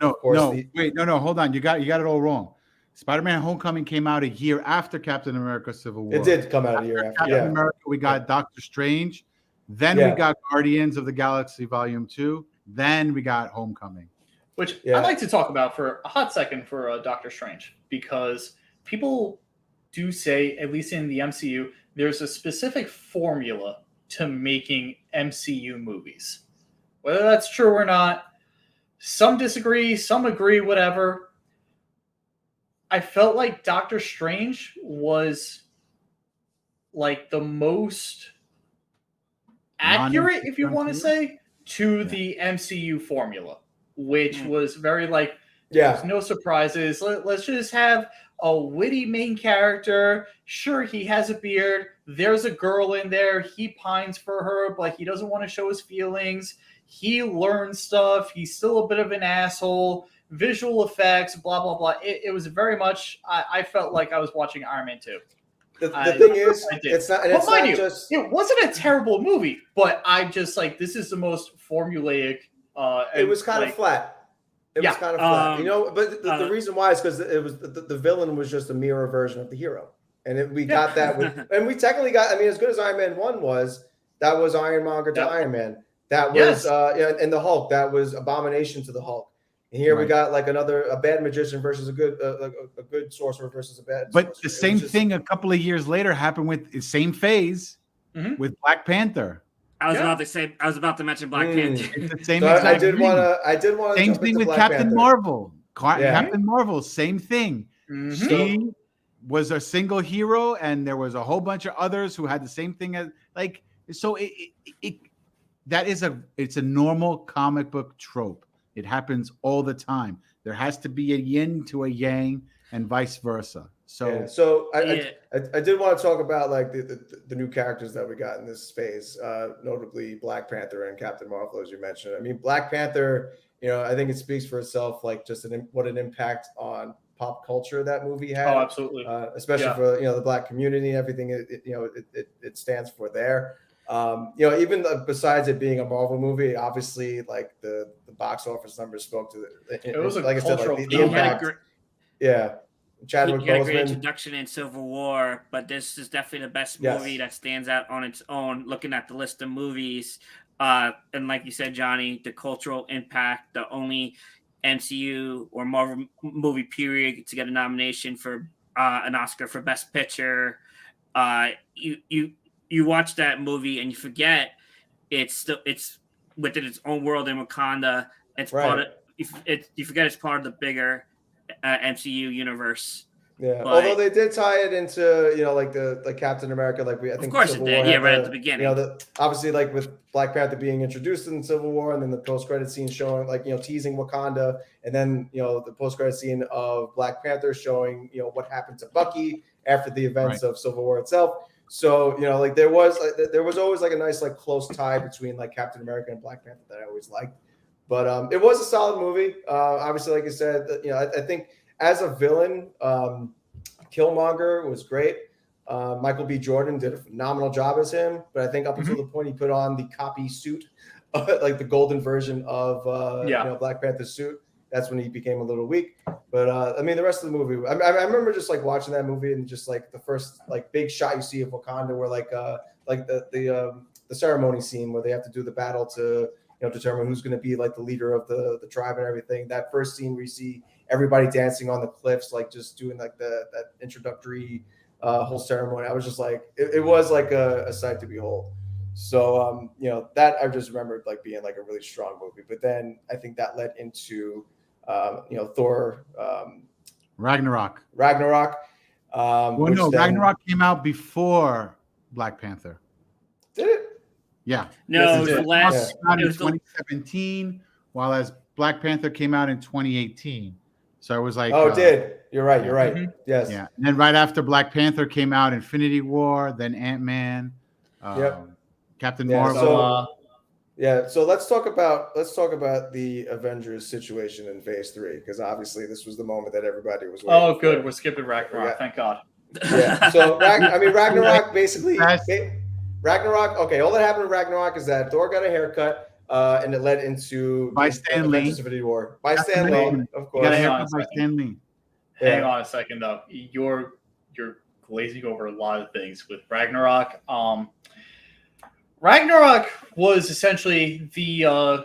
hold on, you got it all wrong. Spider-Man Homecoming came out a year after Captain America Civil War. It did come out a year after. Captain America, we got Doctor Strange. Then we got Guardians of the Galaxy Volume 2. Then we got Homecoming. Which I'd like to talk about for a hot second for Doctor Strange, because people do say, at least in the MCU, there's a specific formula to making MCU movies. Whether that's true or not, some disagree, some agree, whatever. I felt like Doctor Strange was like the most accurate, if you want to say, to the MCU formula, which was very like, there's no surprises. Let's just have a witty main character. Sure, he has a beard. There's a girl in there. He pines for her, but he doesn't want to show his feelings. He learns stuff. He's still a bit of an asshole. Visual effects, blah, blah, blah. It was very much, I felt like I was watching Iron Man 2. The thing is, it's not just... It wasn't a terrible movie, but I just like, this is the most formulaic. It was kind of flat. It was kind of flat. But the reason why is because it was the villain was just a mirror version of the hero. And we got that with, and we technically got, as good as Iron Man 1 was, that was Ironmonger to Iron Man. That was, and the Hulk, that was Abomination to the Hulk. And here we got like a bad magician versus a good sorcerer versus a bad. But the same thing a couple of years later happened with the same phase with Black Panther. I was about to mention Black Panther. It's the same. So I did want to. Same thing with Captain Marvel. Captain Marvel, same thing. She was a single hero, and there was a whole bunch of others who had the same thing as like. So it's a normal comic book trope. It happens all the time. There has to be a yin to a yang, and vice versa. So, I did want to talk about like the new characters that we got in this phase, notably Black Panther and Captain Marvel, as you mentioned. Black Panther, I think it speaks for itself, like just what an impact on pop culture that movie had. Oh, absolutely. Especially for the Black community and everything it stands for there. Even besides it being a Marvel movie, obviously, like the box office numbers spoke to it was like cultural. I said, like the impact. Chadwick he had a great Boseman. introduction in Civil War, but this is definitely the best movie that stands out on its own. Looking at the list of movies, and like you said, Johnny, the cultural impact, the only MCU or Marvel movie period to get a nomination for an Oscar for Best Picture. You watch that movie and you forget it's within its own world in Wakanda. It's part of you forget it's part of the bigger MCU universe. Yeah, but, although they did tie it into like the Captain America, like I think of course Civil it did. War at the beginning. Obviously like with Black Panther being introduced in Civil War, and then the post-credit scene showing like teasing Wakanda, and then the post-credit scene of Black Panther showing what happened to Bucky after the events of Civil War itself. So like there was always like a nice like close tie between like Captain America and Black Panther that I always liked. But it was a solid movie. Obviously, like I said, I think as a villain, Killmonger was great. Michael B. Jordan did a phenomenal job as him, but I think up until the point he put on the copy suit, like the golden version of Black Panther's suit, that's when he became a little weak. But I mean, the rest of the movie, I remember just like watching that movie and just like the first like big shot you see of Wakanda, where like the ceremony scene where they have to do the battle to determine who's going to be like the leader of the tribe and everything. That first scene where you see everybody dancing on the cliffs, like just doing like that introductory whole ceremony. I was just like, it was like a sight to behold. So that I just remembered like being like a really strong movie. But then I think that led into Thor Ragnarok. Ragnarok. Ragnarok came out before Black Panther. Did it? Yeah. No, Yes, it was the last. Out in It was the, 2017, while as Black Panther came out in 2018. So it was like, it did. You're right. You're right. Mhm. Yes. Yeah. And then right after Black Panther came out, Infinity War, then Ant-Man, Captain Marvel. So let's talk about the Avengers situation in Phase 3, because obviously this was the moment that everybody was waiting Oh, good. for. We're skipping Ragnarok. Thank God. Yeah. So Ragnarok basically Ragnarok. Okay, all that happened in Ragnarok is that Thor got a haircut, and it led into By Stan Lee. Avengers Infinity War. By Stan Lee, of You course. got a Hang on haircut a by second. Stan Lee. Hang on a second, though. You're glazing over a lot of things with Ragnarok. Ragnarok was essentially the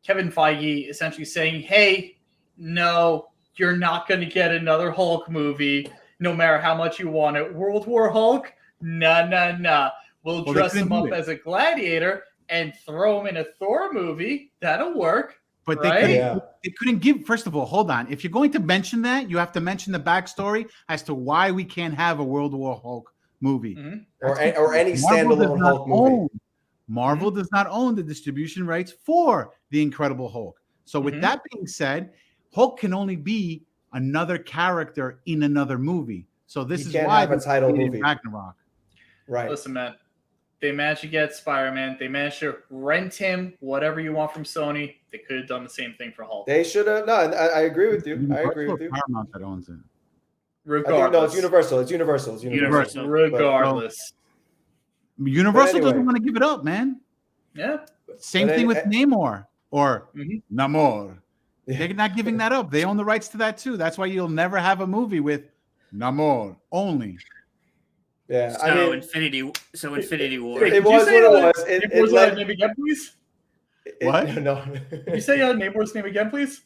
Kevin Feige essentially saying, "Hey, no, you're not going to get another Hulk movie, no matter how much you want it. World War Hulk? Nah. We'll dress him up as a gladiator and throw him in a Thor movie. That'll work." But right? they couldn't give. First of all, hold on. If you're going to mention that, you have to mention the backstory as to why we can't have a World War Hulk movie, or any standalone Hulk movie. Marvel does not own the distribution rights for the Incredible Hulk. So with that being said, Hulk can only be another character in another movie. So this is why have a title movie. Ragnarok. Right. Listen, man. They managed to get Spider-Man. They managed to rent him whatever you want from Sony. They could have done the same thing for Hulk. They should have. No, I agree with you. I agree with you. Paramount that owns it. Regardless. It's Universal. It's Universal. Regardless. Universal doesn't want to give it up, man. Yeah. Same thing with Namor or Namor. They're not giving that up. They own the rights to that too. That's why you'll never have a movie with Namor only. Yeah. Infinity War. It was what it was. Nabor's name again, please? What? No. Can you say Nabor's name again, please?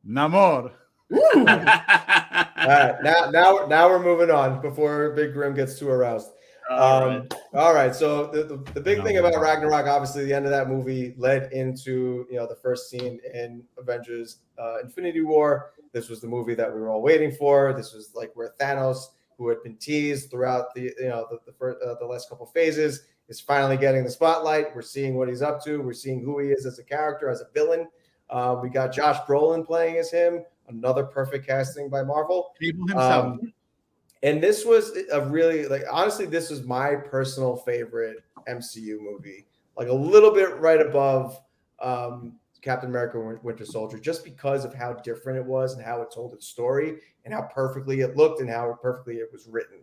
Namor. All right. Now we're moving on before Big Grim gets too aroused. All right. So the big thing about Ragnarok, obviously, the end of that movie led into the first scene in Avengers Infinity War. This was the movie that we were all waiting for. This was like where Thanos, who had been teased throughout the last couple phases, is finally getting the spotlight. We're seeing what he's up to. We're seeing who he is as a character, as a villain. We got Josh Brolin playing as him. Another perfect casting by Marvel. Cable himself. And this was a really, honestly, this was my personal favorite MCU movie. Like a little bit right above Captain America Winter Soldier, just because of how different it was and how it told its story and how perfectly it looked and how perfectly it was written.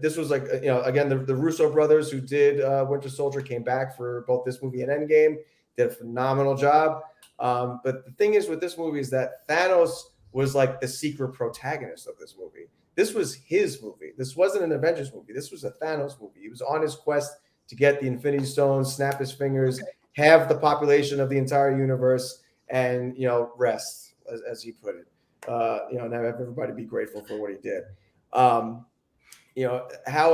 This was again, the Russo brothers who did Winter Soldier came back for both this movie and Endgame, did a phenomenal job. But the thing is with this movie is that Thanos was like the secret protagonist of this movie. This was his movie. This wasn't an Avengers movie. This was a Thanos movie. He was on his quest to get the Infinity Stones, snap his fingers, have the population of the entire universe, and rest, as he put it. And have everybody be grateful for what he did. How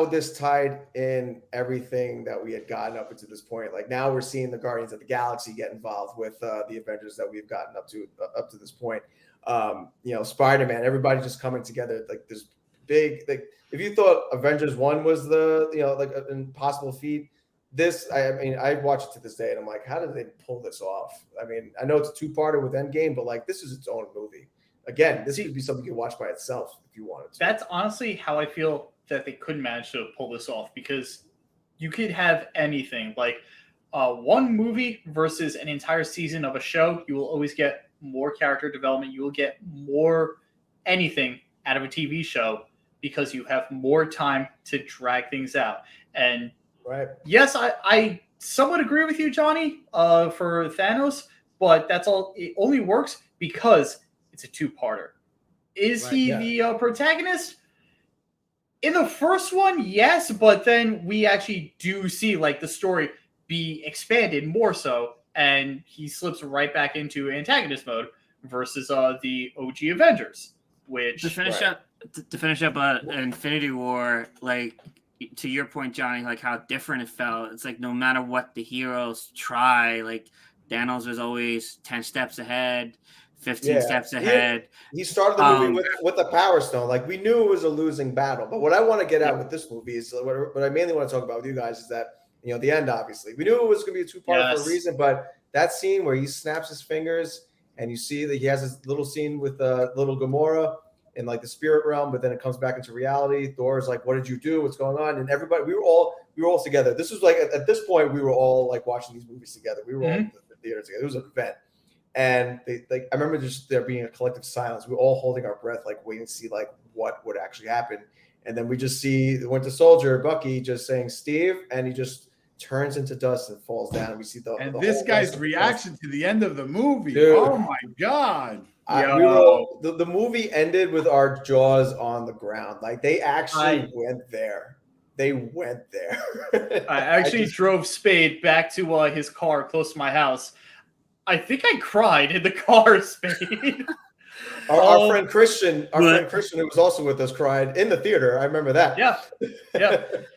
this tied in everything that we had gotten up until this point. Like now we're seeing the Guardians of the Galaxy get involved with the Avengers that we've gotten up to this point. Spider-Man, everybody just coming together like this big. Like if you thought Avengers 1 was the an impossible feat, this I watch it to this day and I'm like, how did they pull this off? I mean, I know it's a two-parter with Endgame, but like this is its own movie. Again, this could be something you can watch by itself if you wanted to. That's honestly how I feel that they couldn't manage to pull this off, because you could have anything like one movie versus an entire season of a show. You will always get more character development. You will get more anything out of a TV show because you have more time to drag things out. And Right. yes, I somewhat agree with you, Johnny, for Thanos, but that's all. It only works because it's a two-parter. Is he the protagonist? In the first one, yes, but then we actually do see like the story be expanded more so, and he slips right back into antagonist mode versus the OG Avengers, which to finish up Infinity War, like to your point, Johnny, like how different it felt. It's like no matter what the heroes try, like Thanos was always 10 steps ahead, 15 steps ahead. He started the movie with a Power Stone. Like we knew it was a losing battle. But what I want to get at with this movie is what I mainly want to talk about with you guys is that, the end, obviously. We knew it was going to be a two-part for a reason, but that scene where he snaps his fingers and you see that he has this little scene with little Gamora in like the spirit realm, but then it comes back into reality. Thor's like, what did you do? What's going on? And everybody, we were all together. This was like, at this point, we were all like watching these movies together. We were all in the theater together. It was an event. And I remember just there being a collective silence. We were all holding our breath, like waiting to see like what would actually happen. And then we just see the Winter Soldier, Bucky, just saying Steve, and he just turns into dust and falls down. And we see the this guy's reaction to the end of the movie. Dude. Oh my God. The movie ended with our jaws on the ground. Like they actually went there. They went there. I actually drove Spade back to his car close to my house. I think I cried in the car, Spade. Our friend Christian, who was also with us, cried in the theater. I remember that. Yeah.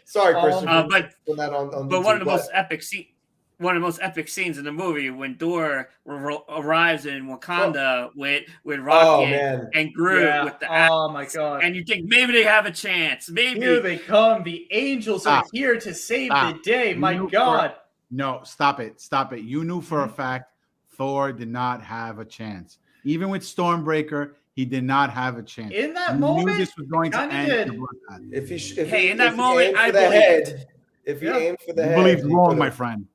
Sorry, Christian. But one of the most epic scenes in the movie when Thor arrives in Wakanda with Rocket and Groot with the axe. Oh my God! And you think maybe they have a chance. Maybe here they come. The angels are here to save the day. My God! No, stop it! You knew for a fact Thor did not have a chance. Even with Stormbreaker, he did not have a chance. In that moment, knew this was going to end. If he aimed for the head, you believed wrong, my friend.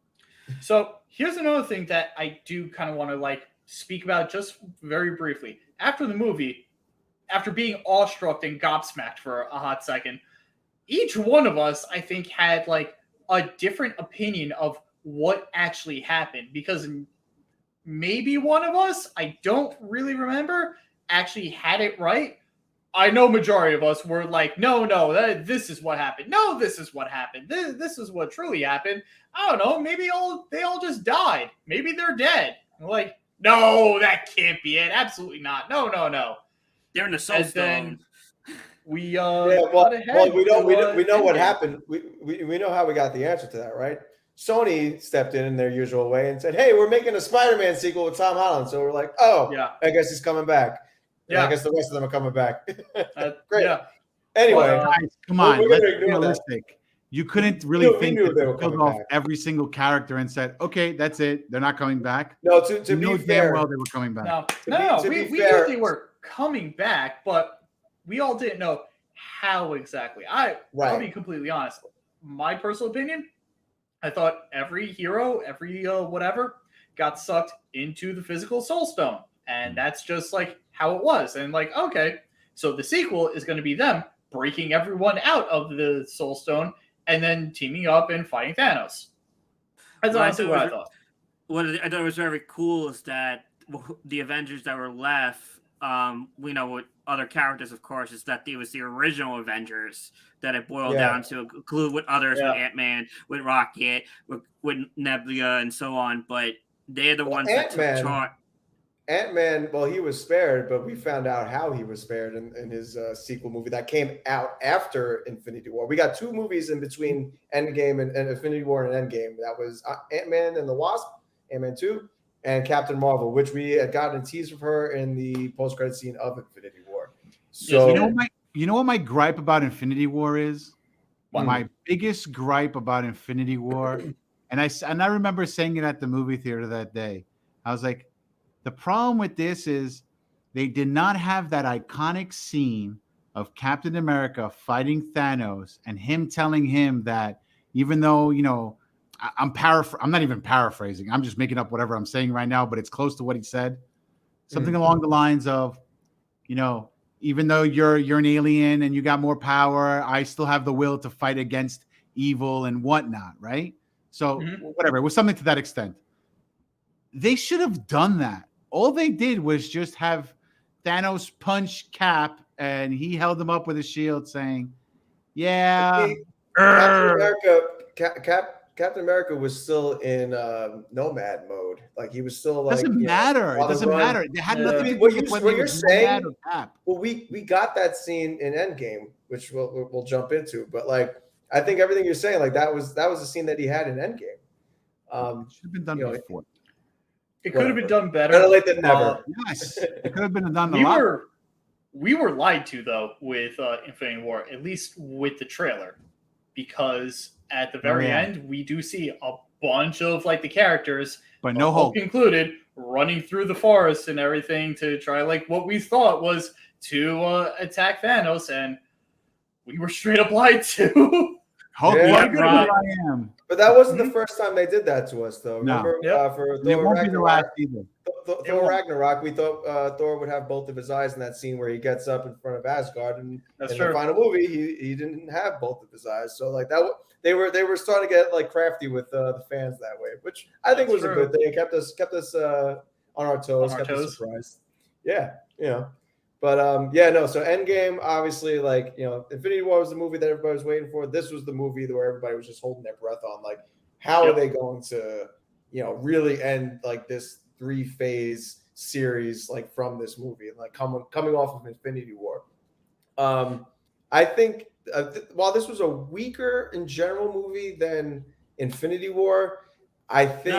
So here's another thing that I do kind of want to like speak about just very briefly. After the movie, after being awestruck and gobsmacked for a hot second, each one of us, I think, had like a different opinion of what actually happened, because maybe one of us, I don't really remember, actually had it right. I know majority of us were like, no, this is what happened. No, this is what happened. This is what truly happened. I don't know. Maybe they all just died. Maybe they're dead. I'm like, no, that can't be it. Absolutely not. No. They're in the Soul Stone. We we know what happened. We know how we got the answer to that, right? Sony stepped in their usual way and said, "Hey, we're making a Spider-Man sequel with Tom Holland." So we're like, "Oh, I guess he's coming back." Yeah, I guess the rest of them are coming back. Great. Yeah. Anyway, guys, come on, let's be realistic. You couldn't really think that they killed off every single character and said, "Okay, that's it. They're not coming back." No, to be fair, well, they were coming back. No. We knew they were coming back, but we all didn't know how exactly. I'll be completely honest. My personal opinion, I thought every hero, every whatever, got sucked into the physical Soul Stone, and that's just like how it was. And like, okay, so the sequel is going to be them breaking everyone out of the Soul Stone and then teaming up and fighting Thanos. That's honestly what I thought. What I thought was very cool is that the Avengers that were left, we know what other characters, of course, is that it was the original Avengers that it boiled down to, include with others, with Ant-Man, with Rocket, with Nebula, and so on. But they're the ones that took charge. Ant-Man, well, he was spared, but we found out how he was spared in his sequel movie that came out after Infinity War. We got two movies in between Endgame and Infinity War and Endgame. That was Ant-Man and the Wasp, Ant-Man 2, and Captain Marvel, which we had gotten a tease of her in the post-credit scene of Infinity War. So you know what my gripe about Infinity War is? My biggest gripe about Infinity War, and I remember saying it at the movie theater that day. I was like, the problem with this is they did not have that iconic scene of Captain America fighting Thanos and him telling him that even though, I'm not even paraphrasing. I'm just making up whatever I'm saying right now, but it's close to what he said. Something along the lines of, even though you're an alien and you got more power, I still have the will to fight against evil and whatnot, right? So whatever, it was something to that extent. They should have done that. All they did was just have Thanos punch Cap, and he held him up with a shield, saying, "Yeah." Captain America was still in nomad mode. Like he was still like. Doesn't matter. It doesn't matter. It had nothing to do with whether what you're saying. or Cap. Well, we got that scene in Endgame, which we'll jump into. But like, I think everything you're saying, like that was a scene that he had in Endgame. It should have been done before. It could have been done better. Better late than never. Yes, it could have been done a lot. We were lied to though with Infinity War, at least with the trailer, because at the very end we do see a bunch of like the characters, but no Hulk included, running through the forest and everything to try like what we thought was to attack Thanos, and we were straight up lied to. Hulk, I am. But that wasn't the first time they did that to us, though. Remember, for Thor Ragnarok, we thought Thor would have both of his eyes in that scene where he gets up in front of Asgard, and in the final movie, he didn't have both of his eyes. So like that, they were starting to get like crafty with the fans that way, which I think was a good thing. It kept us on our toes, kept us surprised. Yeah, you know. But so Endgame, obviously, like, you know, Infinity War was the movie that everybody was waiting for. This was the movie where everybody was just holding their breath on, like, how are they going to, you know, really end like this 3-phase series like from this movie, like coming off of Infinity War. I think while this was a weaker in general movie than Infinity War, I think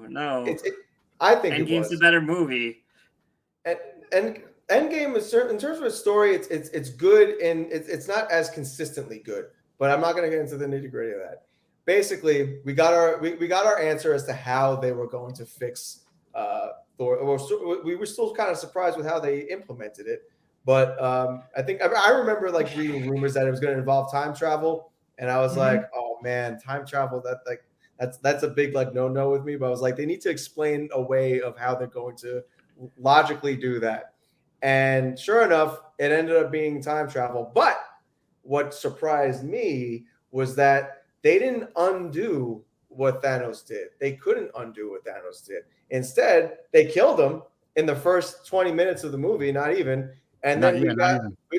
no, I think Endgame's a better movie. And Endgame is certain in terms of a story. It's good and it's not as consistently good. But I'm not going to get into the nitty gritty of that. Basically, we got our answer as to how they were going to fix Thor. We were still kind of surprised with how they implemented it. But I remember like reading rumors that it was going to involve time travel, and I was like, oh man, time travel, that's a big like no with me. But I was like, they need to explain a way of how they're going to logically do that. And sure enough, it ended up being time travel. But what surprised me was that they didn't undo what Thanos did. They couldn't undo what Thanos did. Instead, they killed him in the first 20 minutes of the movie, not even. And then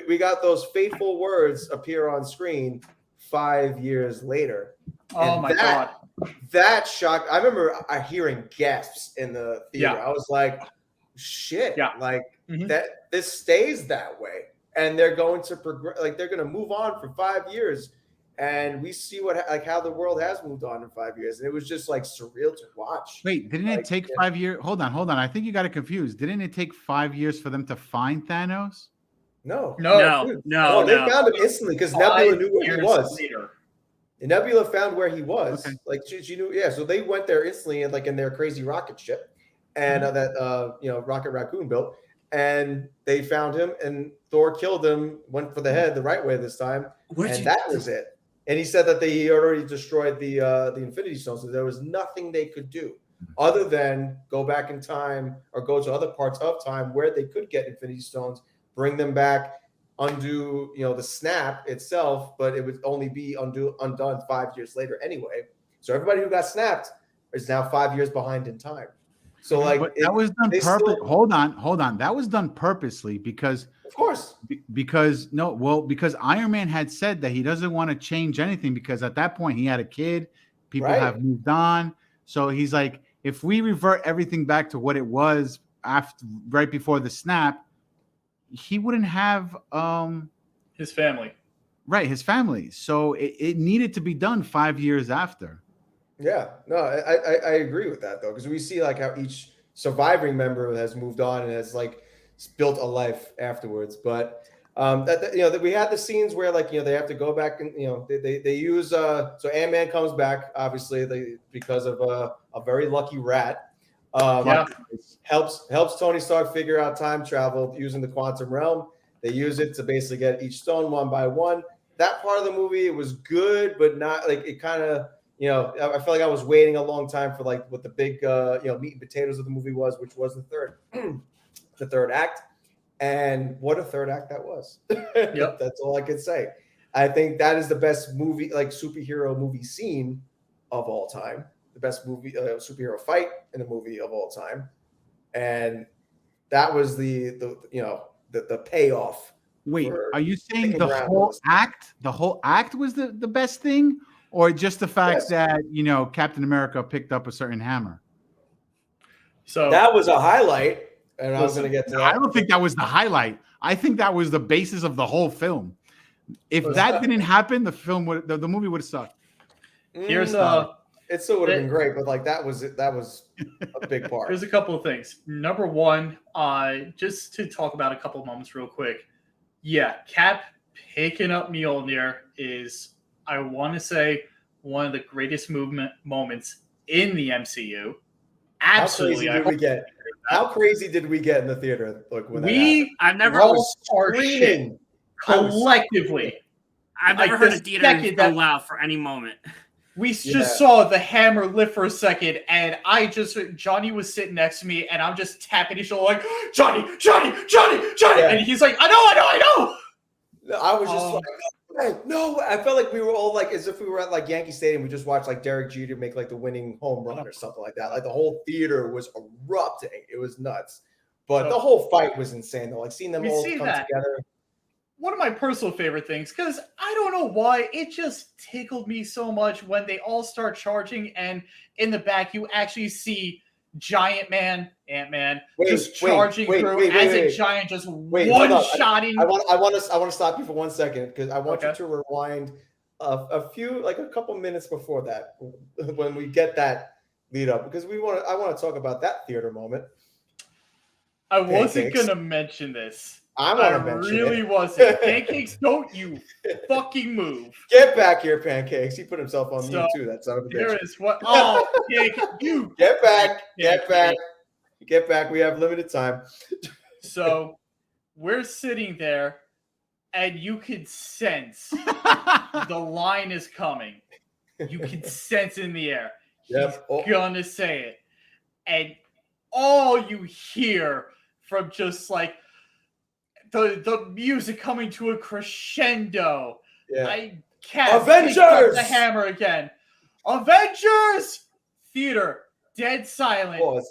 we got those fateful words appear on screen 5 years later. Oh my God. That shocked. I remember hearing gasps in the theater. I was like, shit. Like that this stays that way. And they're going to progress, like they're going to move on for 5 years. And we see how the world has moved on in 5 years. And it was just like surreal to watch. Wait, didn't it take 5 years? Hold on. I think you got it confused. Didn't it take 5 years for them to find Thanos? No. They found him instantly because Nebula knew where he was. And Nebula found where he was. Okay. Like she knew, So they went there instantly and like in their crazy rocket ship, and that Rocket Raccoon built. And they found him, and Thor killed him. Went for the head the right way this time, and that was it. And he said that he already destroyed the Infinity Stones, so there was nothing they could do other than go back in time or go to other parts of time where they could get Infinity Stones, bring them back, undo the snap itself, but it would only be undone 5 years later anyway. So everybody who got snapped is now 5 years behind in time. So that was done purposely. Hold on. That was done purposely because, of course, because Iron Man had said that he doesn't want to change anything because at that point he had a kid, people have moved on. So he's like, if we revert everything back to what it was right before the snap, he wouldn't have his family. Right, his family. So it needed to be done 5 years after. Yeah, no, I agree with that though, because we see like how each surviving member has moved on and has like built a life afterwards. But that we had the scenes where like they have to go back and they use so Ant-Man comes back obviously because of a very lucky rat. Helps Tony Stark figure out time travel using the quantum realm. They use it to basically get each stone one by one. That part of the movie, it was good, but not like it kind of. I felt like I was waiting a long time for like what the big meat and potatoes of the movie was, which was the third act. And what a third act that was. Yep. That's all I could say. I think that is the best movie, like superhero movie scene of all time. The best movie superhero fight in a movie of all time. And that was the payoff. Wait, for are you saying sticking the around whole with us. act? The whole act was the best thing, or just the fact Yes. that Captain America picked up a certain hammer? So That was a highlight, and I was Listen, going to get to that. I don't think that was the highlight. I think that was the basis of the whole film. If that didn't happen, the movie would have sucked. here's It still would have been great, but like that was a big part. Here's a couple of things. Number one, just to talk about a couple of moments real quick. Yeah, Cap picking up Mjolnir is, I want to say, one of the greatest moments in the MCU. Absolutely. How crazy did we get in the theater? Like when I've never all our shit screaming. collectively. I've never Like, heard the a theater second so that- loud for any moment. We just saw the hammer lift for a second, and Johnny was sitting next to me, and I'm just tapping his shoulder like, Johnny, Yeah. and he's like, I know. I was just no. I felt like we were all like as if we were at like Yankee Stadium. We just watched like Derek Jeter make like the winning home run or something like that. Like the whole theater was erupting. It was nuts. But the whole fight was insane though. Like seeing them all come together. One of my personal favorite things, because I don't know why, it just tickled me so much when they all start charging, and in the back you actually see Giant Man, Ant-Man, just charging through as a giant, just one-shotting. I want to stop you for 1 second because I want you to rewind a couple minutes before that when we get that lead up, because I want to talk about that theater moment. I wasn't gonna mention this. I really wasn't. Pancakes, don't you fucking move. Get back here, Pancakes. He put himself on mute too. That son of a bitch. Here is what. Oh, you get back. Get back. We have limited time. So we're sitting there, and you can sense the line is coming. You can sense in the air. He's gonna say it. And all you hear from just like the music coming to a crescendo. Yeah. Avengers! The hammer again. Avengers! Theater, dead silent.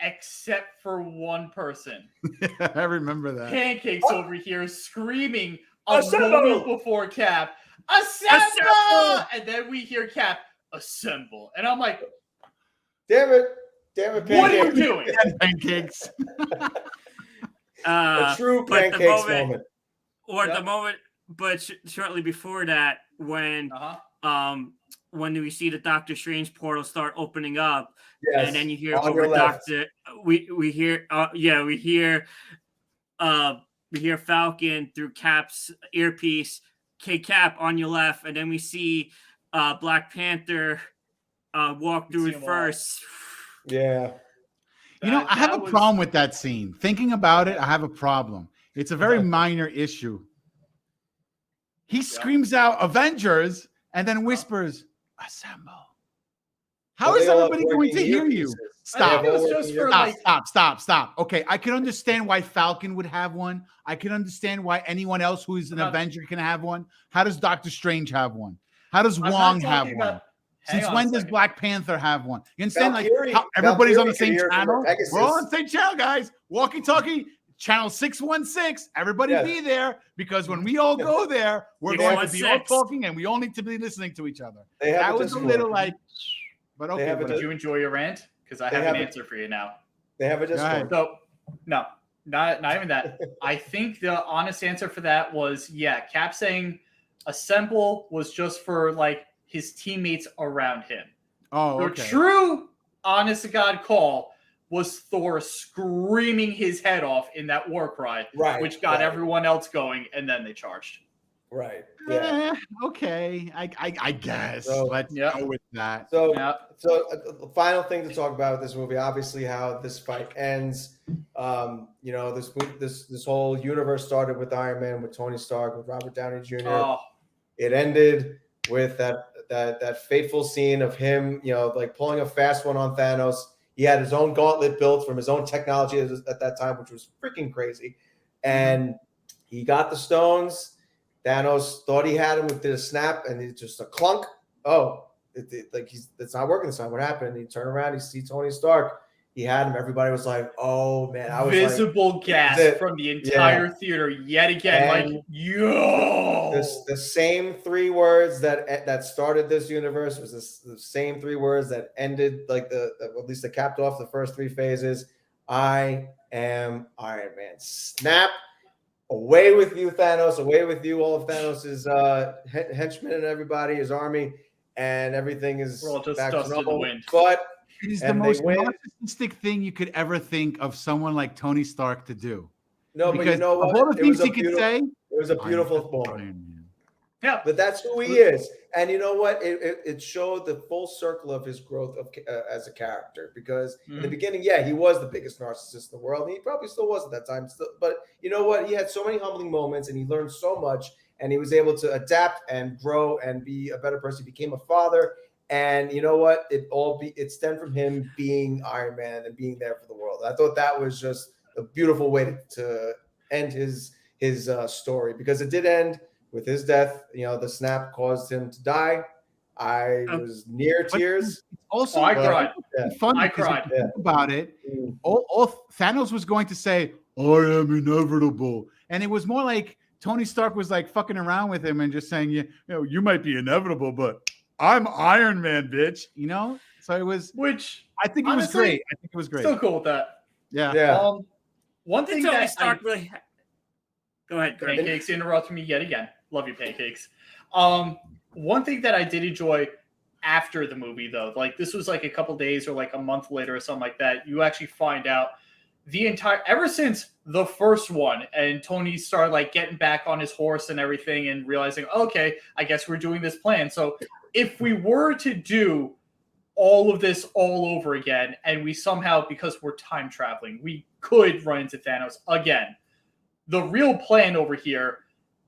Except for one person. I remember that. Pancakes over here screaming a moment before Cap. Assemble! And then we hear Cap, assemble. And I'm like, damn it, Pancakes. What are you doing? Pancakes. A true Pancakes moment. Or the moment, but shortly before that, when we see the Doctor Strange portal start opening up, and then you hear over Doctor, we hear Falcon through Cap's earpiece, "K Cap on your left," and then we see Black Panther walk through it first. Yeah. I have a problem with that scene. Thinking about it, I have a problem. It's a very minor issue. He screams out Avengers and then whispers, assemble. How is everybody going to hear you? Stop. Stop. Okay, I can understand why Falcon would have one. I can understand why anyone else who is an Avenger can have one. How does Doctor Strange have one? How does Wong have one? Since when does Black Panther have one? You understand? How everybody's on the same channel? We're all on the same channel, guys. Walkie-talkie, channel 616. Everybody be there, because when we all go there, we're going to be all talking, and we all need to be listening to each other. That was a little but okay. Did you enjoy your rant? Because I have an answer for you now. They have a Discord. So, no, not even that. I think the honest answer for that was, Cap saying assemble was just for his teammates around him. Oh, okay. The true, honest to God call was Thor screaming his head off in that war cry, which got everyone else going, and then they charged. Right. Yeah. Okay. I guess. So, let's go with that. So the final thing to talk about with this movie, obviously, how this fight ends. This whole universe started with Iron Man, with Tony Stark, with Robert Downey Jr. It ended with that fateful scene of him, pulling a fast one on Thanos. He had his own gauntlet built from his own technology at that time, which was freaking crazy. And he got the stones. Thanos thought he had him with the snap, and it's just a clunk. Oh, it's not working this time. What happened? And he turned around, he see Tony Stark. He had him. Everybody was like, "Oh man!" I was visible gasp from the entire theater yet again. And like, yo, the same 3 words that started this universe was the same 3 words that ended, like at least that capped off the first 3 phases. I am Iron Man. Snap. Away with you, Thanos. Away with you, all of Thanos' henchmen and everybody, his army, and everything is we're all just back dust to in the normal. wind. But It is the most narcissistic thing you could ever think of someone like Tony Stark to do. no, Because but you know what? of all the It was things he could say, it was a beautiful moment. Iron Man. Yeah, But that's who he is, and you know what? It showed the full circle of his growth as a character. Because in the beginning, yeah, he was the biggest narcissist in the world, and he probably still was at that time. But you know what? He had so many humbling moments, and he learned so much, and he was able to adapt and grow and be a better person. He became a father, and you know what? It stemmed from him being Iron Man and being there for the world. I thought that was just a beautiful way to end his story, because it did end with his death. You know, the snap caused him to die. I was near tears. Also, I cried. Funny, I cried. If you think about it. All Thanos was going to say, "I am inevitable," and it was more like Tony Stark was like fucking around with him and just saying, you might be inevitable, but I'm Iron Man, bitch." You know, so it was. Which I think it was great. I think it was great. Still cool with that. Yeah. One thing Tony that Stark really. Go ahead, Greg. Pancakes interrupted me yet again. Love you, Pancakes. One thing that I did enjoy after the movie, though, like this was like a couple days or like a month later or something like that, you actually find out ever since the first one, and Tony started like getting back on his horse and everything and realizing, okay, I guess we're doing this plan. So if we were to do all of this all over again, and we somehow, because we're time traveling, we could run into Thanos again. The real plan over here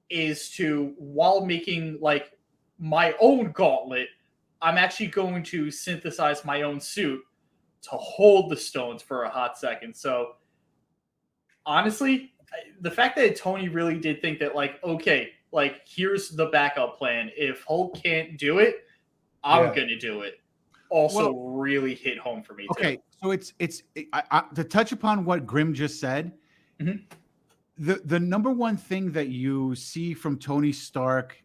is to, while making like my own gauntlet, I'm actually going to synthesize my own suit to hold the stones for a hot second. So honestly, the fact that Tony really did think that, like, okay, like here's the backup plan. If Hulk can't do it, I'm going to do it. Also really hit home for me too. Okay, so it's to touch upon what Grim just said. The number one thing that you see from Tony Stark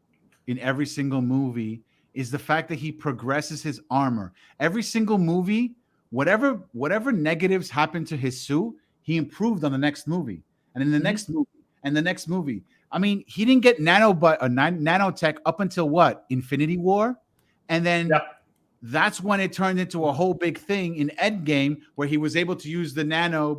in every single movie is the fact that he progresses his armor. Every single movie, whatever negatives happened to his suit, he improved on the next movie, and in the next movie, and the next movie. I mean, he didn't get nanotech up until what? Infinity War, and then that's when it turned into a whole big thing in Endgame, where he was able to use the nano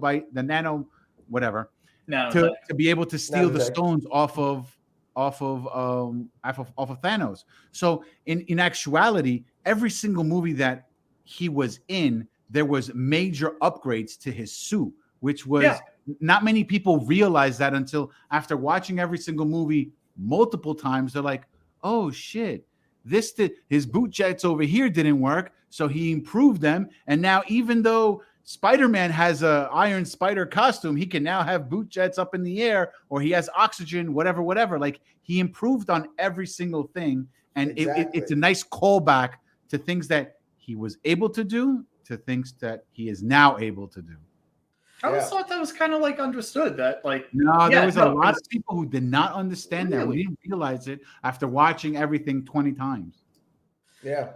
to be able to steal the stones off of Thanos. So in actuality, every single movie that he was in, there was major upgrades to his suit, which was not many people realize that until after watching every single movie multiple times. They're like, oh shit, his boot jets over here didn't work, so he improved them, and now even though Spider-Man has a Iron Spider costume, he can now have boot jets up in the air, or he has oxygen, whatever. Like, he improved on every single thing, and it's a nice callback to things that he was able to do to things that he is now able to do. I always thought that was kind of like understood, that like there was a lot of people who did not understand that. We didn't realize it after watching everything 20 times. Yeah.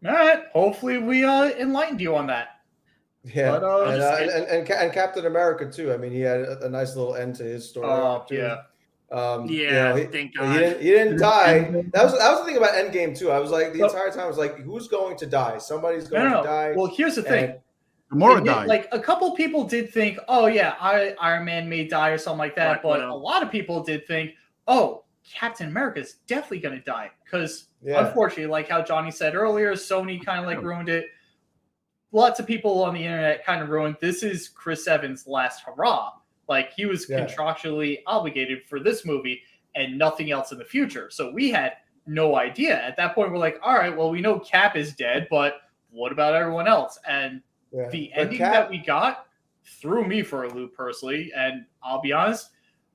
All right. Hopefully we enlightened you on that. Yeah, and Captain America too. I mean, he had a nice little end to his story. Thank God. He didn't die. That was the thing about Endgame too. I was like, the entire time I was like, who's going to die? Somebody's going to die. Well, here's the thing. Gamora died. Like, a couple people did think, oh yeah, Iron Man may die or something like that. But a lot of people did think, oh, Captain America is definitely going to die, because unfortunately, like how Johnny said earlier, Sony kind of like ruined it. Lots of people on the internet kind of ruined. This is Chris Evans' last hurrah. Like, he was contractually obligated for this movie and nothing else in the future. So we had no idea. At that point, we're like, all right, well, we know Cap is dead, but what about everyone else? And Yeah. The But ending Cap- that we got threw me for a loop personally, and I'll be honest,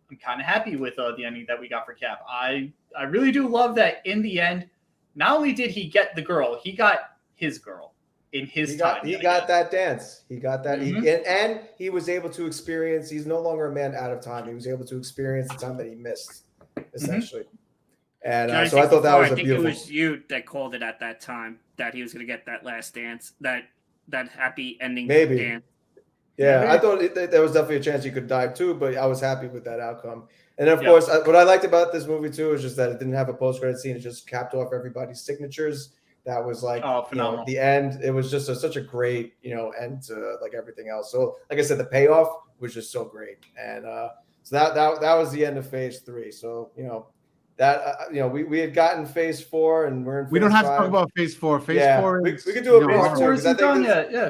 I'm kind of happy with the ending that we got for Cap. I really do love that in the end, not only did he get the girl, he got his girl in his time. He got that dance. He got that. Mhm. And he was able to experience. He's no longer a man out of time. He was able to experience the time that he missed, essentially. And Can I so I think thought that before, was I a think beautiful. it was you that called it at that time that he was going to get that last dance, that happy ending Maybe. dance. Yeah, Maybe. I thought there was definitely a chance he could die too, but I was happy with that outcome. And of Yeah. course, what I liked about this movie too is just that it didn't have a post-credit scene. It just capped off everybody's signatures. That was like, phenomenal. the end. It was just such a great, end to like everything else. So, like I said, the payoff was just so great. And so that was the end of Phase 3. So, that we had gotten Phase 4, and we're in. We don't Phase have to talk 5. about Phase 4. Phase Yeah, 4 we is, could do a you know, part Phase two, four because I isn't think done this- yet. Yeah.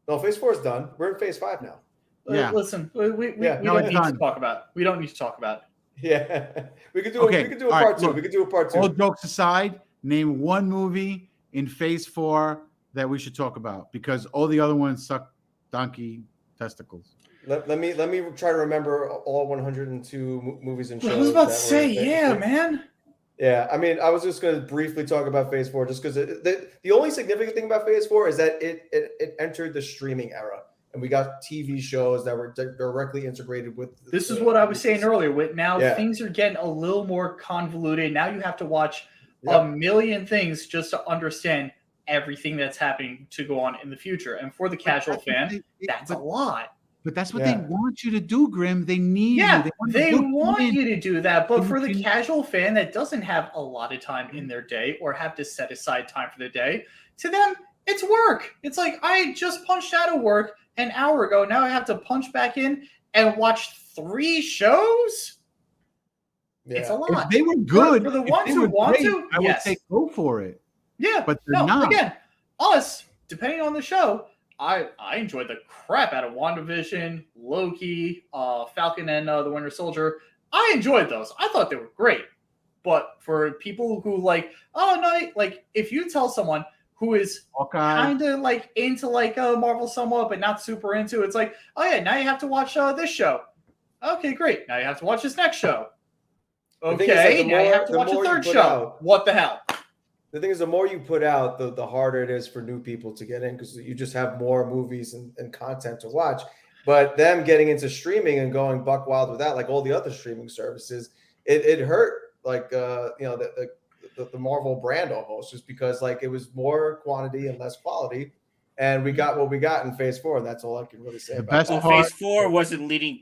No, Phase 4 is done. We're in Phase 5 now. Yeah. Listen, we Yeah. don't No, need it's to done. talk about it. We don't need to talk about it. Yeah, we could do. Okay, We could do a all right, part 2. look, We could do a part 2. all jokes aside, name one movie in Phase 4 that we should talk about, because all the other ones suck donkey testicles. Let me try to remember all 102 movies and shows. I was about to that say, were- yeah, man. Yeah, I mean, I was just going to briefly talk about Phase 4, just because the only significant thing about Phase 4 is that it entered the streaming era, and we got TV shows that were directly integrated with. This is what I was saying earlier. With now, Yeah. things are getting a little more convoluted. Now you have to watch a Yep. million things just to understand everything that's happening to go on in the future. And for the casual fan, that's a lot. But that's what Yeah. they want you to do, Grim. They need Yeah, you. they hook want in. you to do that. But And for you the can- casual fan that doesn't have a lot of time in their day or have to set aside time for the day, to them, it's work. It's like, I just punched out of work an hour ago. Now I have to punch back in and watch 3 shows? It's a Yeah. lot. If they were good, For the if ones they who were want great, to, I would yes. say go for it. Yeah, But they're no, not. again, us, depending on the show, I enjoyed the crap out of WandaVision, Loki, Falcon and the Winter Soldier. I enjoyed those. I thought they were great. But for people who like, oh no, like if you tell someone who is Hawkeye. kind of like into like Marvel somewhat, but not super into, it's like, oh yeah, now you have to watch this show. Okay, great. Now you have to watch this next show. The thing is that Okay, the now you more- have to the watch a more you third put show. out- What the hell? The thing is, the more you put out, the harder it is for new people to get in, because you just have more movies and content to watch. But them getting into streaming and going buck wild with that, like all the other streaming services, it hurt like the Marvel brand almost, just because like it was more quantity and less quality, and we got what we got in Phase 4, and that's all I can really say. The about best that. Well, part- Phase 4 wasn't leading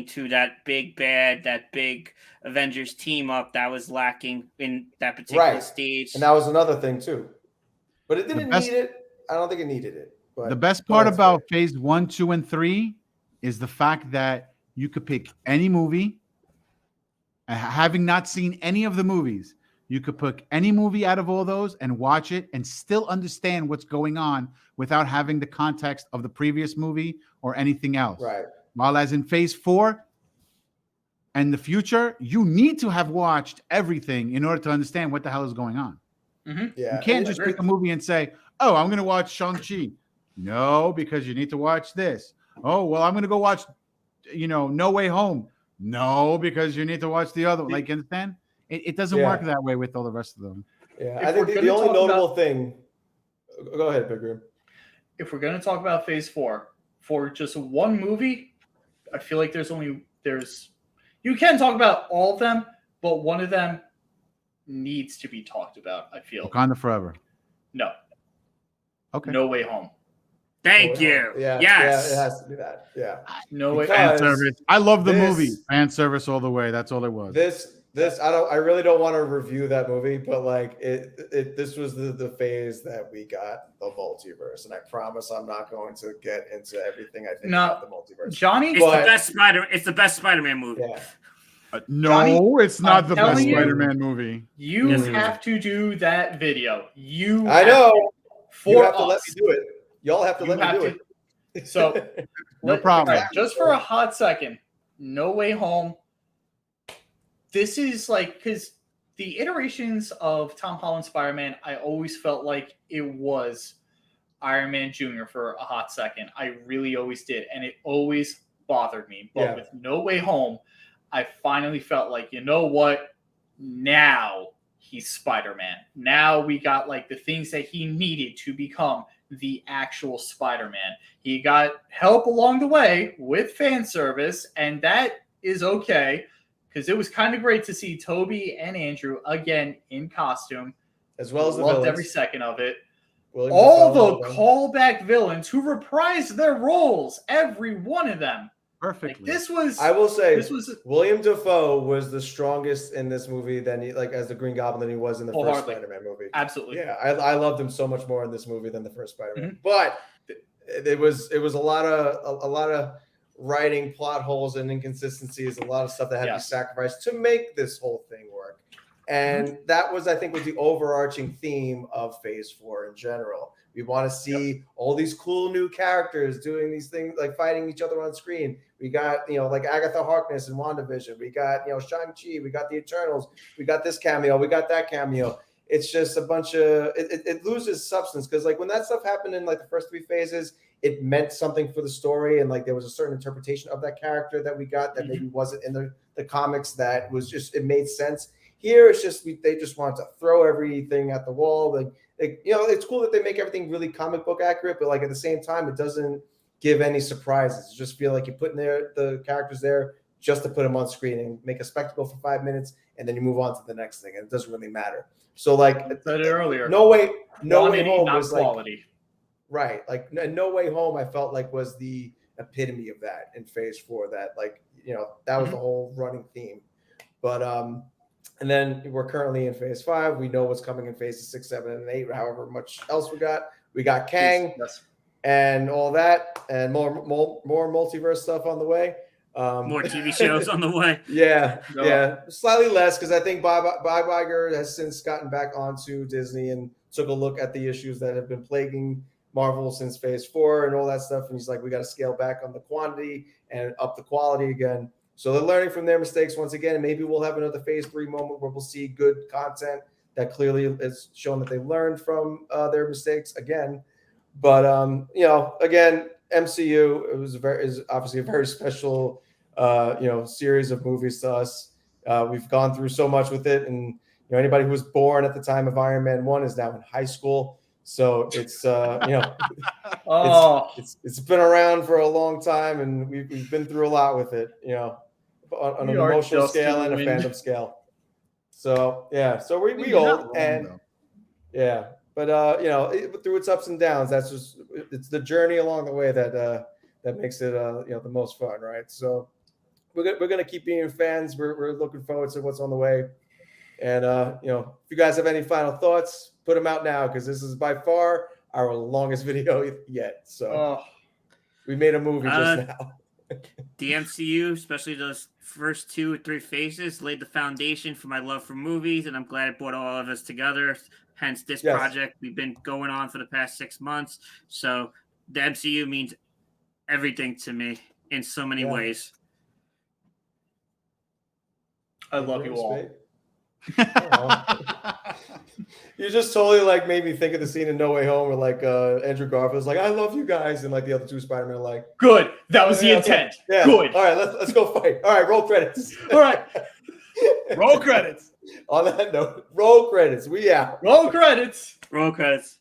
to that big bad, that big Avengers team up that was lacking in that particular Right. stage. And that was another thing too, but it didn't best- need it. I don't think it needed it. But The best go part ahead, about Spade. Phase 1, 2, and 3 is the fact that you could pick any movie. Having not seen any of the movies, you could pick any movie out of all those and watch it and still understand what's going on without having the context of the previous movie or anything else. Right. While as in Phase 4 and the future, you need to have watched everything in order to understand what the hell is going on. Yeah. You can't And just it- pick a movie and say, oh, I'm going to watch Shang-Chi. No, because you need to watch this. Oh, well, I'm going to go watch, No Way Home. No, because you need to watch the other one. Like, you understand? It doesn't Yeah. work that way with all the rest of them. Yeah, If I think we're the gonna only talk notable about- thing. Go ahead, Big Room. If we're going to talk about Phase 4 for just one movie, I feel like you can talk about all of them, but one of them needs to be talked about, I feel. Wakanda Forever. No. Okay. No Way Home. Thank you. Yeah. Yes. Yeah, it has to be that. Yeah. No Way Because- Fan service. I love the this- movie. Fan service all the way. That's all it was. This I really don't want to review that movie, but like this was the phase that we got the multiverse, and I promise I'm not going to get into everything I think No. about the multiverse. Johnny, It's But- the best Spider-Man movie. Yeah. No, Johnny, it's not I'm the best telling you- Spider-Man movie. you Yes, it have to do that video. I know. For You have to us. let me do it. Y'all have to You let me have do to- it. So No problem. all right, just for a hot second, No Way Home. This is like, because the iterations of Tom Holland Spider-Man, I always felt like it was Iron Man Jr. for a hot second. I really always did. And it always bothered me. But with No Way Home, I finally felt like, you know what? Now he's Spider-Man. Now we got like the things that he needed to become the actual Spider-Man. He got help along the way with fan service, and that is okay because it was kind of great to see Toby and Andrew again in costume, as well as the loved villains. every second of it. William All Dafoe, the callback villains who reprised their roles, every one of them. Perfectly. Like, this was. I will say, this was William Dafoe was the strongest in this movie than he, like, as the Green Goblin than he was in the first Spider-Man movie. Absolutely. Yeah, I loved him so much more in this movie than the first Spider-Man. But it was a lot of writing plot holes and inconsistencies, a lot of stuff that had to be sacrificed to make this whole thing work. And that was, I think, was the overarching theme of Phase 4 in general. We want to see all these cool new characters doing these things, like fighting each other on screen. We got, like Agatha Harkness in WandaVision. We got, Shang-Chi. We got the Eternals. We got this cameo. We got that cameo. It's just a bunch of, it loses substance because, like, when that stuff happened in, like, the first 3 phases, it meant something for the story. And, like, there was a certain interpretation of that character that we got that maybe wasn't in the comics that was just, it made sense. Here, it's just, they just want to throw everything at the wall. Like, it's cool that they make everything really comic book accurate, but, like, at the same time, it doesn't give any surprises. You just feel like you're putting the characters there just to put them on screen and make a spectacle for 5 minutes, and then you move on to the next thing, and it doesn't really matter. So, like I said it earlier, No Way Home was quality. Like, right. Like, No Way Home, I felt like was the epitome of that in Phase 4. That, like, that was the whole running theme. But and then we're currently in Phase 5. We know what's coming in Phases 6, 7, and 8. However much else we got. We got Kang and all that, and more multiverse stuff on the way. More TV shows on the way. Yeah. Slightly less because I think Bob Iger has since gotten back onto Disney and took a look at the issues that have been plaguing Marvel since Phase 4 and all that stuff. And he's like, we got to scale back on the quantity and up the quality again. So they're learning from their mistakes once again, and maybe we'll have another Phase 3 moment where we'll see good content that clearly is showing that they learned from their mistakes again. But again, MCU is obviously a very special series of movies to us. We've gone through so much with it, and anybody who was born at the time of Iron Man 1 is now in high school. So it's it's been around for a long time, and we've been through a lot with it, on an emotional scale and a fandom scale. So so we old and but through its ups and downs, it's the journey along the way that makes it the most fun, right? So we're gonna keep being fans. We're looking forward to what's on the way, and if you guys have any final thoughts, put them out now because this is by far our longest video yet. So we made a movie just now. The MCU, especially those first 2 or 3 phases, laid the foundation for my love for movies, and I'm glad it brought all of us together. Hence this project we've been going on for the past 6 months. So the MCU means everything to me in so many ways. I love you all. You just totally like made me think of the scene in No Way Home where like Andrew Garfield's like, I love you guys, and like the other 2 Spider-Men are like, good. That was the intent. Yeah. Good. All right, let's go fight. All right, roll credits. All right. Roll credits. On that note, roll credits. We out. Roll credits. Roll credits.